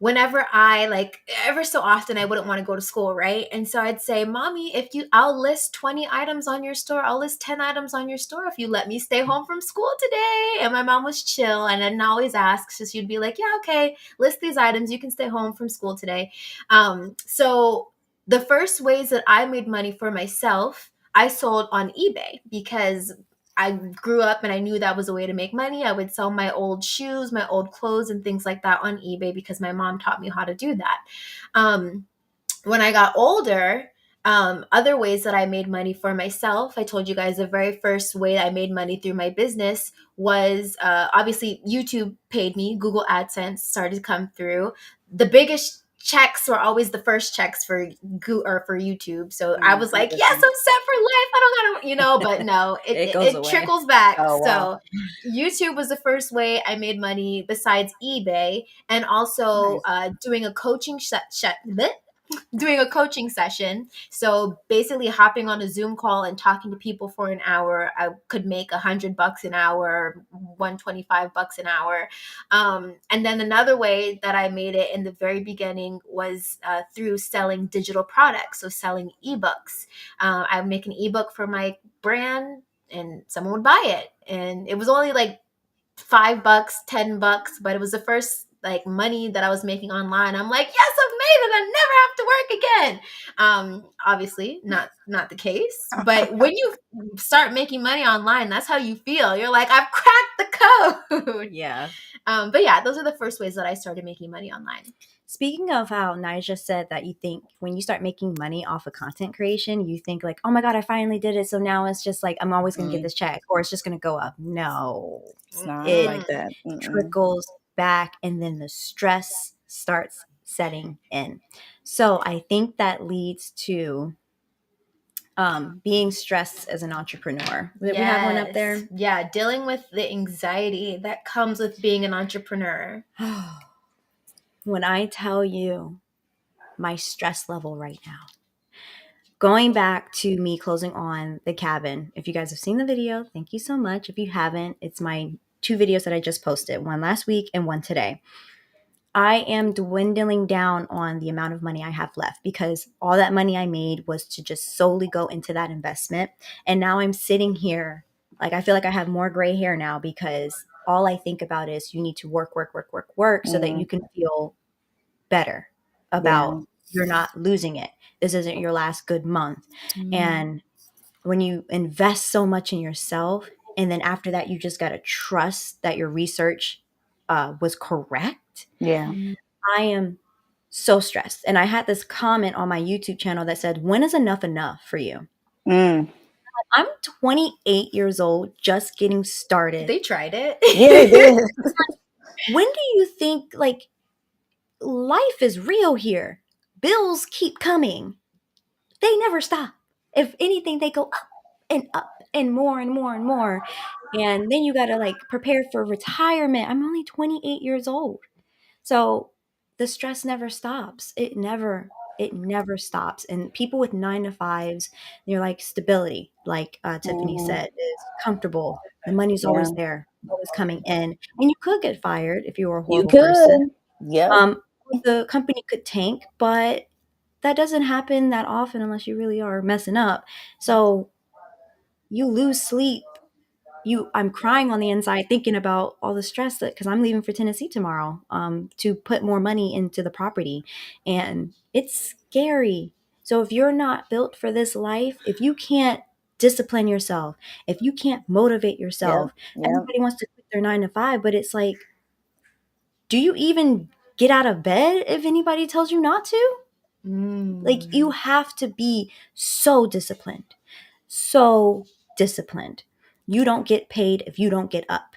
whenever I like ever so often I wouldn't want to go to school, right? And so I'd say, Mommy, I'll list 20 items on your store, I'll list 10 items on your store if you let me stay home from school today. And my mom was chill and didn't always ask. So she'd be like, yeah, okay, list these items, you can stay home from school today. So the first ways that I made money for myself, I sold on eBay because I grew up and I knew that was a way to make money. I would sell my old shoes, my old clothes, and things like that on eBay because my mom taught me how to do that. When I got older, other ways that I made money for myself, I told you guys the very first way I made money through my business was obviously YouTube paid me. Google AdSense started to come through. The biggest checks were always the first checks for YouTube. So I was like, yes, I'm set for life. I don't gotta, but no, it trickles back.
Oh, wow.
So YouTube was the first way I made money besides eBay, and also doing a coaching session. So basically hopping on a Zoom call and talking to people for an hour, I could make $100 an hour, $125 an hour. And then another way that I made it in the very beginning was through selling digital products. So selling ebooks. I would make an ebook for my brand and someone would buy it. And it was only like $5, $10, but it was the first like money that I was making online. I'm like, yes, I've made it. I never have to work again. Obviously not the case, but when you start making money online, that's how you feel. You're like, I've cracked the code.
Yeah.
But yeah, those are the first ways that I started making money online.
Speaking of how Nija said that you think when you start making money off of content creation, you think like, oh my God, I finally did it. So now it's just like, I'm always going to get this check or it's just going to go up. No,
It's not
it
like that.
trickles back and then the stress starts setting in. So I think that leads to being stressed as an entrepreneur. We have one up there.
Yeah, dealing with the anxiety that comes with being an entrepreneur.
When I tell you my stress level right now, going back to me closing on the cabin. If you guys have seen the video, thank you so much. If you haven't, it's my 2 videos that I just posted, one last week and one today. I am dwindling down on the amount of money I have left because all that money I made was to just solely go into that investment. And now I'm sitting here, like I feel like I have more gray hair now because all I think about is you need to work so that you can feel better about you're not losing it. This isn't your last good month. And when you invest so much in yourself, and then after that, you just got to trust that your research was correct.
Yeah.
I am so stressed. And I had this comment on my YouTube channel that said, when is enough for you? I'm 28 years old, just getting started.
They tried it.
Yeah, they did.
When do you think like life is real here? Bills keep coming. They never stop. If anything, they go up and more and more and more. And then you got to like prepare for retirement. I'm only 28 years old. So the stress never stops. It never stops. And people with 9 to 5s, they're like stability, like Tiffany said, is comfortable. The money's always there, always coming in. And you could get fired if you were a horrible person.
Yep.
The company could tank, but that doesn't happen that often unless you really are messing up. So you lose sleep. I'm crying on the inside thinking about all the stress that because I'm leaving for Tennessee tomorrow to put more money into the property, and it's scary. So if you're not built for this life, if you can't discipline yourself, if you can't motivate yourself, everybody wants to quit their 9 to 5, but it's like, do you even get out of bed if anybody tells you not to? Like you have to be so disciplined. You don't get paid if you don't get up.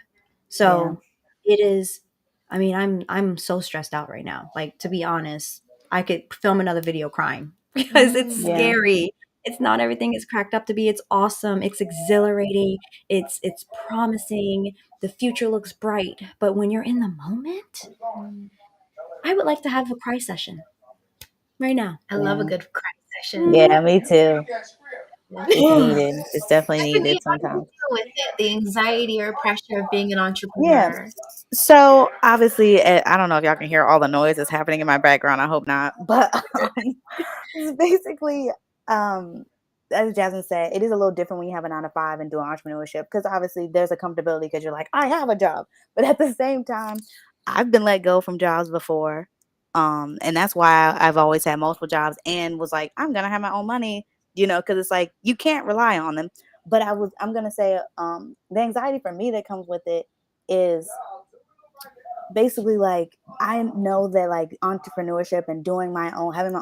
So it is, I mean, I'm so stressed out right now. Like, to be honest, I could film another video crying because it's scary. It's not everything it's cracked up to be. It's awesome. It's exhilarating. It's promising. The future looks bright. But when you're in the moment, I would like to have a cry session right now.
I love a good cry session.
Yeah, me too. It's needed. It's definitely needed sometimes.
with it, the anxiety or pressure of being an
Yeah.
entrepreneur?
So obviously, I don't know if y'all can hear all the noise that's happening in my background. I hope not. But it's basically, um, as Jasmine said, it is a little different when you have a 9 to 5 and doing entrepreneurship because obviously there's a comfortability because you're like, I have a job. But at the same time, I've been let go from jobs before. And that's why I've always had multiple jobs and was like, I'm gonna have my own money, because it's like you can't rely on them. But I'm gonna say, the anxiety for me that comes with it is basically like I know that like entrepreneurship and having my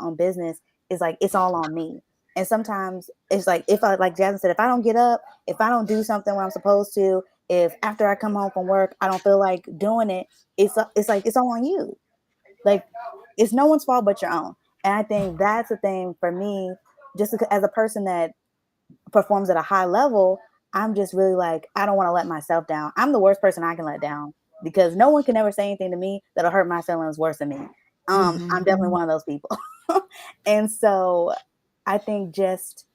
own business is like it's all on me. And sometimes it's like if I like Jasmine said, if I don't get up, if I don't do something when I'm supposed to, if after I come home from work I don't feel like doing it, it's like it's all on you. Like it's no one's fault but your own. And I think that's the thing for me, just as a person that performs at a high level, I'm just really like, I don't want to let myself down. I'm the worst person I can let down because no one can ever say anything to me that'll hurt my feelings worse than me. I'm definitely one of those people. And so I think just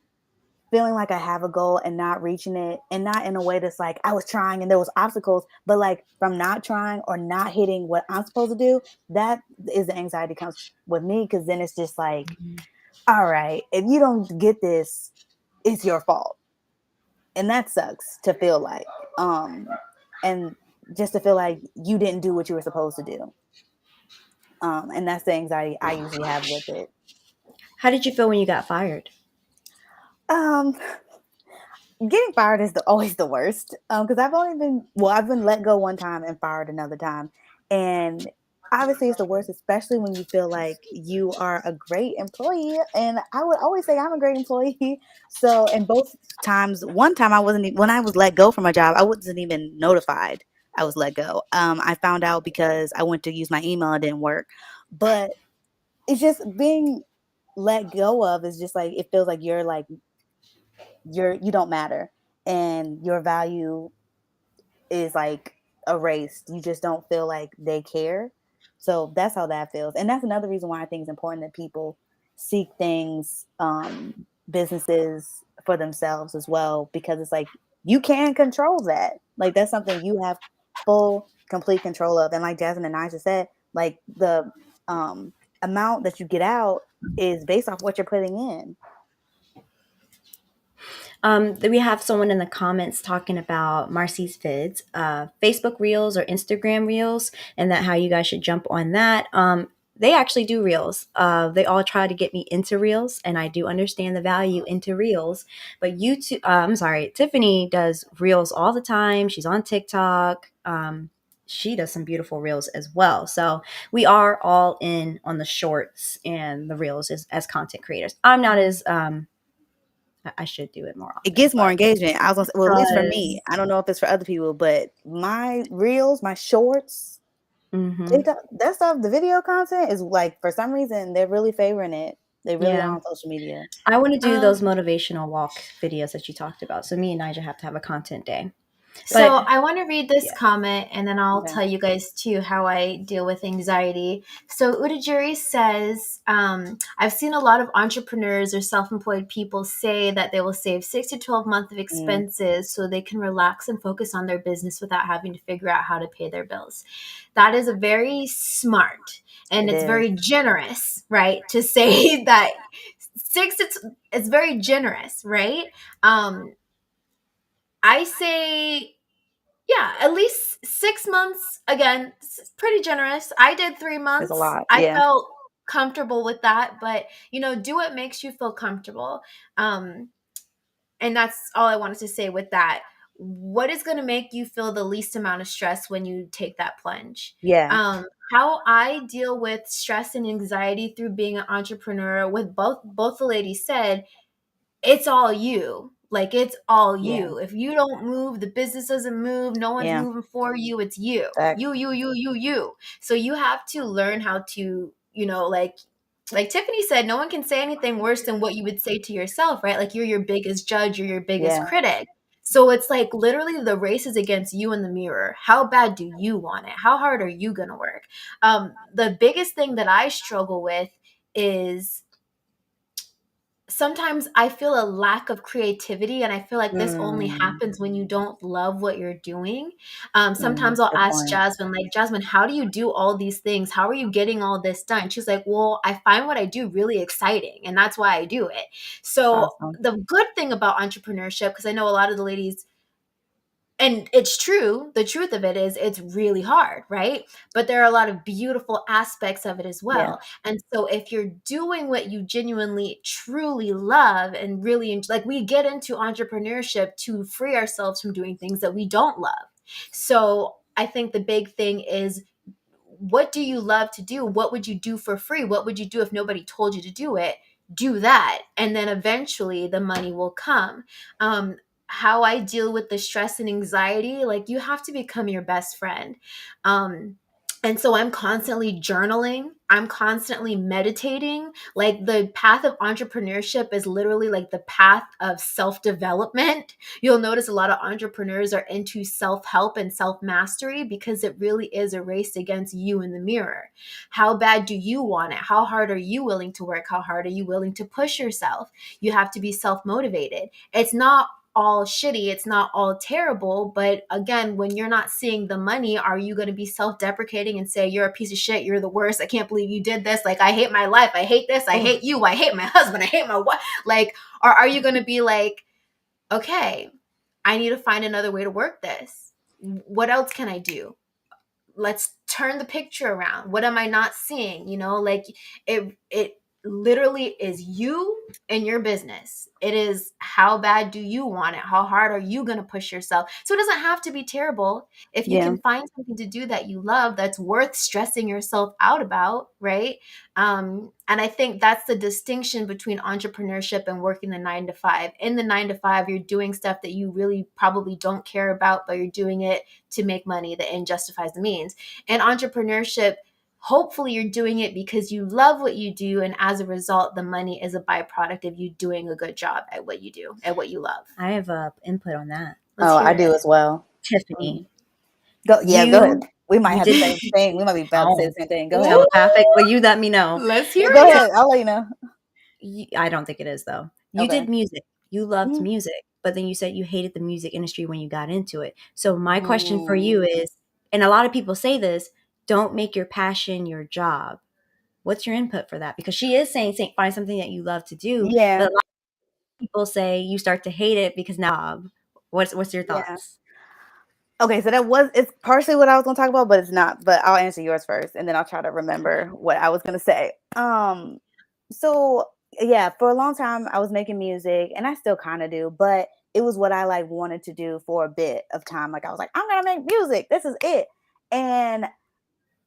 feeling like I have a goal and not reaching it, and not in a way that's like I was trying and there was obstacles, but like from not trying or not hitting what I'm supposed to do, that is the anxiety comes with me. Cause then it's just like, all right, if you don't get this, it's your fault. And that sucks to feel like. And just to feel like you didn't do what you were supposed to do. And that's the anxiety I usually have with it.
How did you feel when you got fired?
Um, Getting fired is always the worst. Because I've been let go one time and fired another time, and obviously it's the worst, especially when you feel like you are a great employee. And I would always say I'm a great employee. So, in both times, one time when I was let go from a job, I wasn't even notified I was let go. I found out because I went to use my email and it didn't work. But it's just being let go of is just like it feels like you don't matter and your value is like erased. You just don't feel like they care. So that's how that feels. And that's another reason why I think it's important that people seek things, businesses for themselves as well, because it's like you can control that. Like that's something you have full, complete control of. And like Jasmine and Nisha said, like the amount that you get out is based off what you're putting in.
We have someone in the comments talking about Marcy's vids, Facebook Reels or Instagram Reels, and that how you guys should jump on that. They actually do Reels. They all try to get me into Reels, and I do understand the value into Reels. But I'm sorry, Tiffany does Reels all the time. She's on TikTok. She does some beautiful Reels as well. So we are all in on the shorts and the Reels as content creators. I'm not as I should do it more
It
often,
gets more
but
engagement. I was gonna say, well, at least for me.
does.
I don't know if it's for other people, but my reels, my shorts,
Hmm.
TikTok, that stuff, the video content is like for some reason they're really favoring it. They really are
Yeah.
on social media.
I want to do
Um,
those motivational walk videos that you talked about. So me and Nigel have to have a content day.
So
But
I want to read this
yeah.
comment and then I'll
Okay.
tell you guys too how I deal with anxiety. So Udajuri says, I've seen a lot of entrepreneurs or self-employed people say that they will save 6 to 12 months of
Mm,
expenses so they can relax and focus on their business without having to figure out how to pay their bills. That is a very smart and
it
it's
is.
very generous, right? To say that it's very generous, right? Um, I say yeah, at least 6 months. Again, pretty generous. I did three
It's a
months.
lot.
I
Yeah.
felt comfortable with that, but do what makes you feel comfortable. Um, and that's all I wanted to say with that. What is going to make you feel the least amount of stress when you take that plunge?
Yeah.
How I deal with stress and anxiety through being an entrepreneur, with both the ladies said, it's all you. Like it's all
Yeah.
you. If you don't move, the business doesn't move. No one's
Yeah.
moving for you. It's you.
Facts.
You. So you have to learn how to, like Tiffany said, no one can say anything worse than what you would say to yourself, right? Like you're your biggest judge, you're your biggest
Yeah.
critic. So it's like literally the race is against you in the mirror. How bad do you want it? How hard are you gonna work? The biggest thing that I struggle with is sometimes I feel a lack of creativity, and I feel like this only
Mm,
happens when you don't love what you're doing.
mm,
Sometimes I'll
good
ask
point.
Jasmine, like, Jasmine, how do you do all these things? How are you getting all this done? She's like, well, I find what I do really exciting, and that's why I do it.
That's
So
awesome.
the good thing about entrepreneurship, because I know a lot of the ladies, and it's true, the truth of it is it's really hard, right? But there are a lot of beautiful aspects of it as
Yeah.
well. And so if you're doing what you genuinely truly love and really like, we get into entrepreneurship to free ourselves from doing things that we don't love. So I think the big thing is, what do you love to do? What would you do for free? What would you do if nobody told you to do it? Do that. And then eventually the money will come. How I deal with the stress and anxiety, like, you have to become your best friend. And so I'm constantly journaling. I'm constantly meditating. Like, the path of entrepreneurship is literally like the path of self development. You'll notice a lot of entrepreneurs are into self help and self mastery because it really is a race against you in the mirror. How bad do you want it? How hard are you willing to work? How hard are you willing to push yourself? You have to be self motivated. It's not all shitty, it's not all terrible, but again, when you're not seeing the money, are you going to be self-deprecating and say, you're a piece of shit, you're the worst, I can't believe you did this, like, I hate my life, I hate this, I hate you, I hate my husband, I hate my wife, like, or are you going to be like, okay, I need to find another way to work this, what else can I do? Let's turn the picture around. What am I not seeing? Like, it literally is you and your business. It is, how bad do you want it? How hard are you going to push yourself? So it doesn't have to be terrible. If you
Yeah.
can find something to do that you love, that's worth stressing yourself out about, right? And I think that's the distinction between entrepreneurship and working the 9 to 5. In the 9 to 5, you're doing stuff that you really probably don't care about, but you're doing it to make money. The end justifies the means. And entrepreneurship, hopefully you're doing it because you love what you do, and as a result, the money is a byproduct of you doing a good job at what you do, at what you love.
I have input on that.
Let's
Oh,
hear
I do
it.
as well.
Tiffany,
Mhm. Go. Yeah. Go ahead.
you
We might
you
have the
did
same thing. We might be about to say
oh
the same thing. Go ahead.
Ooh,
telepathic. Well, you let me know.
let's hear
Go
it.
ahead. I'll let you know.
I don't think it is though. You
Okay.
did music. You loved
Mhm.
music, but then you said you hated the music industry when you got into it. So my question for you
Mm.
is, and a lot of people say this, don't make your passion your job. What's your input for that? Because she is saying find something that you love to do,
Yeah.
but a lot of people say you start to hate it because now what's your
Yeah.
thoughts?
Okay, so it's partially what I was gonna talk about, but it's not. But I'll answer yours first, and then I'll try to remember what I was gonna say. So yeah, for a long time I was making music, and I still kind of do, but it was what I like wanted to do for a bit of time. Like I was like, I'm gonna make music. This is it, and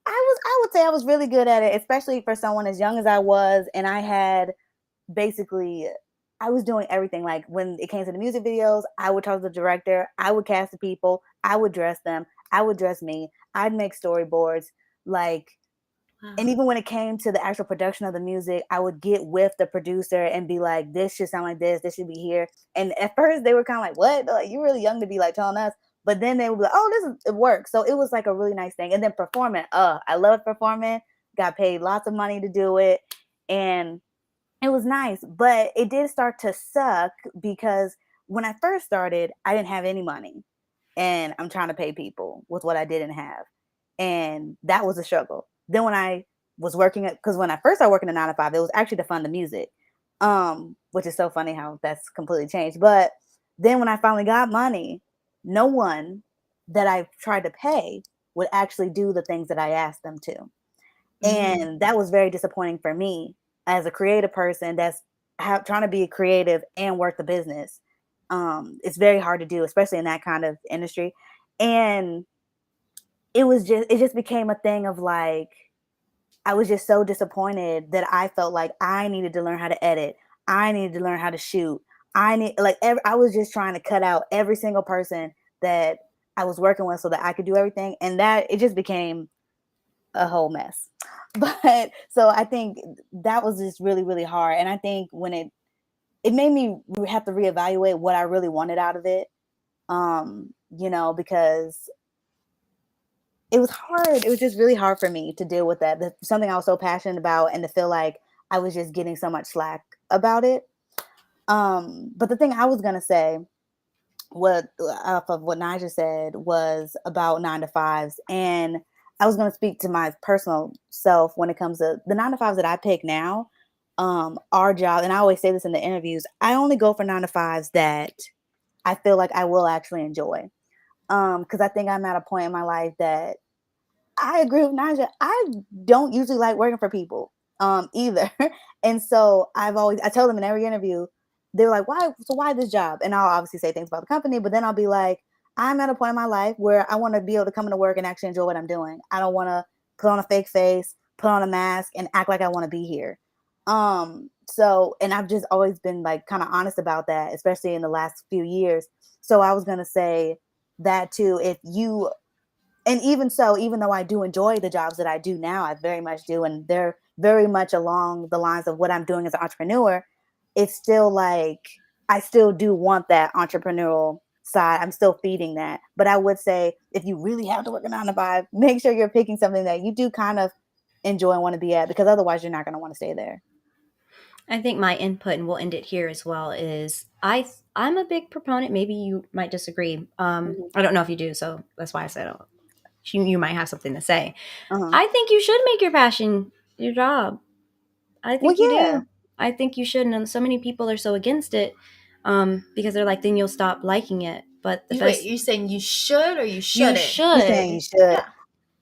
I would say I was really good at it, especially for someone as young as I was, and I had basically I was doing everything. Like when it came to the music videos, I would talk to the director, I would cast the people, I would dress them, I would dress me, I'd make storyboards, like, and
Wow.
even when it came to the actual production of the music, I would get with the producer and be like, this should sound like this should be here. And at first they were kind of like, what? They're like, you're really young to be like telling us. But then they would be like, oh, it works. So it was like a really nice thing. And then performing, I loved performing, got paid lots of money to do it. And it was nice, but it did start to suck because when I first started, I didn't have any money, and I'm trying to pay people with what I didn't have, and that was a struggle. Then when I was working because when I first started working a 9 to 5, it was actually to fund the music, which is so funny how that's completely changed. But then when I finally got money, no one that I tried to pay would actually do the things that I asked them to.
Mm.
And that was very disappointing for me as a creative person that's trying to be creative and work the business. It's very hard to do, especially in that kind of industry. And it just became a thing of like, I was just so disappointed that I felt like I needed to learn how to edit. I needed to learn how to shoot. I was just trying to cut out every single person that I was working with so that I could do everything. And that it just became a whole mess. But so I think that was just really, really hard. And I think when it made me have to reevaluate what I really wanted out of it. Because it was hard. It was just really hard for me to deal with that. Something I was so passionate about and to feel like I was just getting so much slack about it. But the thing I was gonna say, what off of what Nigel said, was about 9 to 5s, and I was going to speak to my personal self when it comes to the 9 to 5s that I pick now. Our job, and I always say this in the interviews, I only go for 9 to 5s that I feel like I will actually enjoy. Because I think I'm at a point in my life that I agree with Naja. I don't usually like working for people either. And so I tell them in every interview, they're like, why? So why this job? And I'll obviously say things about the company, but then I'll be like, I'm at a point in my life where I want to be able to come into work and actually enjoy what I'm doing. I don't want to put on a fake face, put on a mask, and act like I want to be here. So, and I've just always been like kind of honest about that, especially in the last few years. So I was gonna say that too. If you And even so, even though I do enjoy the jobs that I do now, I very much do, and they're very much along the lines of what I'm doing as an entrepreneur, it's still like I still do want that entrepreneurial side. I'm still feeding that. But I would say if you really have to work a 9 to 5, make sure you're picking something that you do kind of enjoy and want to be at, because otherwise you're not going to want to stay there.
I think my input, and we'll end it here as well, is I'm a big proponent. Maybe you might disagree.
Mhm.
I don't know if you do, so that's why I said you might have something to say.
Uh-huh.
I think you should make your passion your job. I
Well,
think you
yeah.
do. I think you should. And so many people are so against it because they're like, then you'll stop liking it. But the
Wait,
best,
you're saying you should or you
you
shouldn't?
He's saying you
should.
should.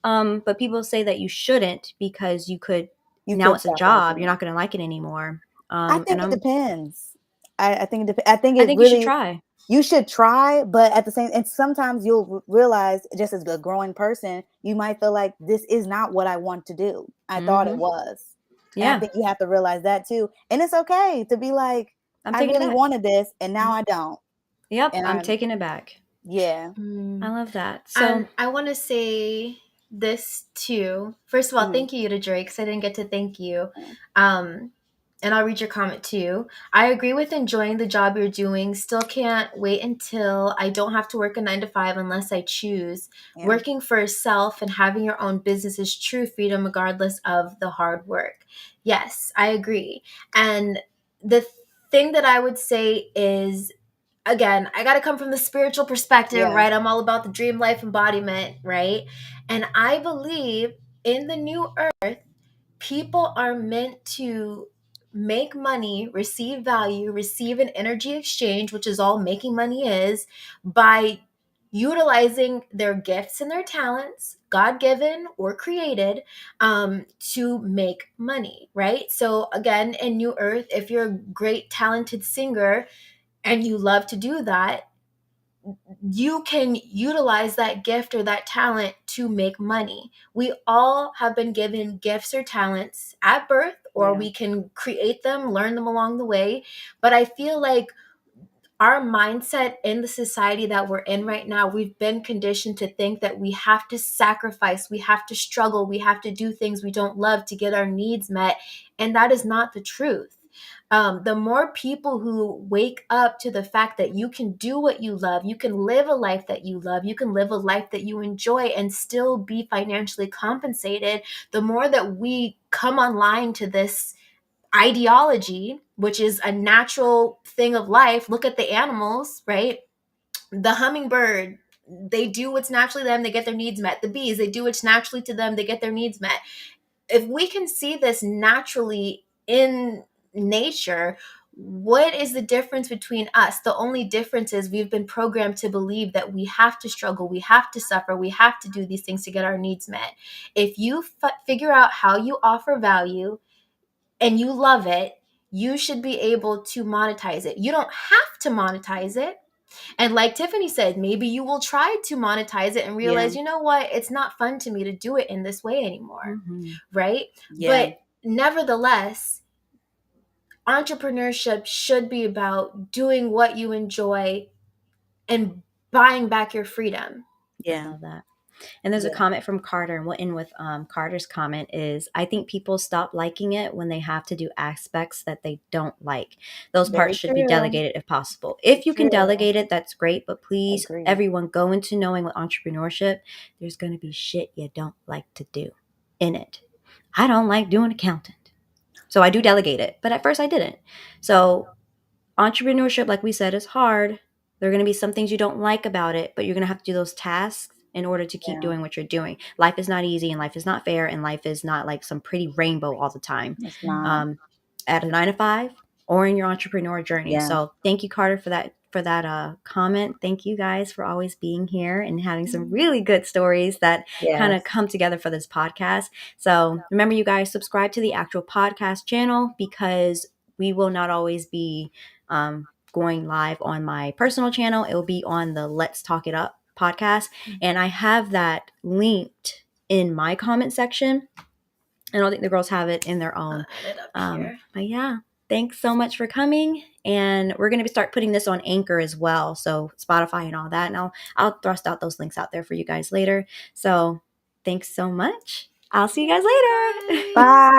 Yeah.
But people say that you shouldn't because you could.
You
Now
could
it's a
stop
job.
liking
You're
it.
not going to like it anymore.
I
And
think it depends. I think it depends. I think
I
it
think you should
really,
try.
you should try, but at the same, and sometimes you'll realize, just as a growing person, you might feel like this is not what I want to do. I thought it
Mm-hmm.
was. And I
Yeah,
think you have to realize that too. And it's okay to be like,
I'm
I
taking it
really
back.
wanted this and now I don't.
Yep,
And
I'm
I'm,
taking it back.
yeah.
I love that. So
And I want to say this too. First of all,
Mhm.
thank you to Drake, because I didn't get to thank you. Um, and I'll read your comment too. I agree with enjoying the job you're doing. Still can't wait until I don't have to work a 9 to 5 unless I choose.
Yeah.
Working for yourself and having your own business is true freedom, regardless of the hard work. Yes, I agree. And the thing that I would say is, again, I got to come from the spiritual perspective,
Yeah.
right? I'm all about the dream life embodiment, right? And I believe in the new earth, people are meant to make money, receive value, receive an energy exchange, which is all making money is, by utilizing their gifts and their talents, God given or created, to make money, right? So, again, in New Earth, if you're a great, talented singer, and you love to do that, you can utilize that gift or that talent to make money. We all have been given gifts or talents at birth, or
Yeah.
we can create them, learn them along the way. But I feel like our mindset in the society that we're in right now, we've been conditioned to think that we have to sacrifice, we have to struggle, we have to do things we don't love to get our needs met. And that is not the truth. The more people who wake up to the fact that you can do what you love, you can live a life that you love, you can live a life that you enjoy and still be financially compensated, the more that we come online to this ideology, which is a natural thing of life. Look at the animals, right? The hummingbird, they do what's naturally to them, they get their needs met. The bees, they do what's naturally to them, they get their needs met. If we can see this naturally in nature, what is the difference between us? The only difference is we've been programmed to believe that we have to struggle, we have to suffer, we have to do these things to get our needs met. If you figure out how you offer value and you love it, you should be able to monetize it. You don't have to monetize it. And like Tiffany said, maybe you will try to monetize it and
Yeah.
realize, you know what, it's not fun to me to do it in this way anymore.
mm-hmm.
Right?
Yeah.
But nevertheless, entrepreneurship should be about doing what you enjoy and buying back your freedom.
I
Yeah.
love that. And there's a
Yeah.
comment from Carter, and we'll end with Carter's comment is, I think people stop liking it when they have to do aspects that they don't like. Those
Very
parts should be
true.
delegated if possible. If you can
True.
delegate it, that's great. But please,
Agree.
everyone, go into knowing with entrepreneurship, there's going to be shit you don't like to do in it. I don't like doing accountant. So I do delegate it. But at first I didn't. So entrepreneurship, like we said, is hard. There are going to be some things you don't like about it, but you're going to have to do those tasks in order to keep doing what you're doing. Life is not easy, and life is not fair, and life is not like some pretty rainbow all the time.
It's not.
At a 9 to 5 or in your entrepreneur journey.
Yeah.
So thank you, Carter, for that comment. Thank you guys for always being here and having some really good stories that kind of come together for this podcast. So remember, you guys, subscribe to the actual podcast channel, because we will not always be going live on my personal channel. It will be on the Let's Talk It Up podcast. And I have that linked in my comment section. I don't think the girls have it in their own. But yeah, thanks so much for coming. And we're going to start putting this on Anchor as well. So Spotify and all that. And I'll thrust out those links out there for you guys later. So thanks so much. I'll see you guys later.
Bye.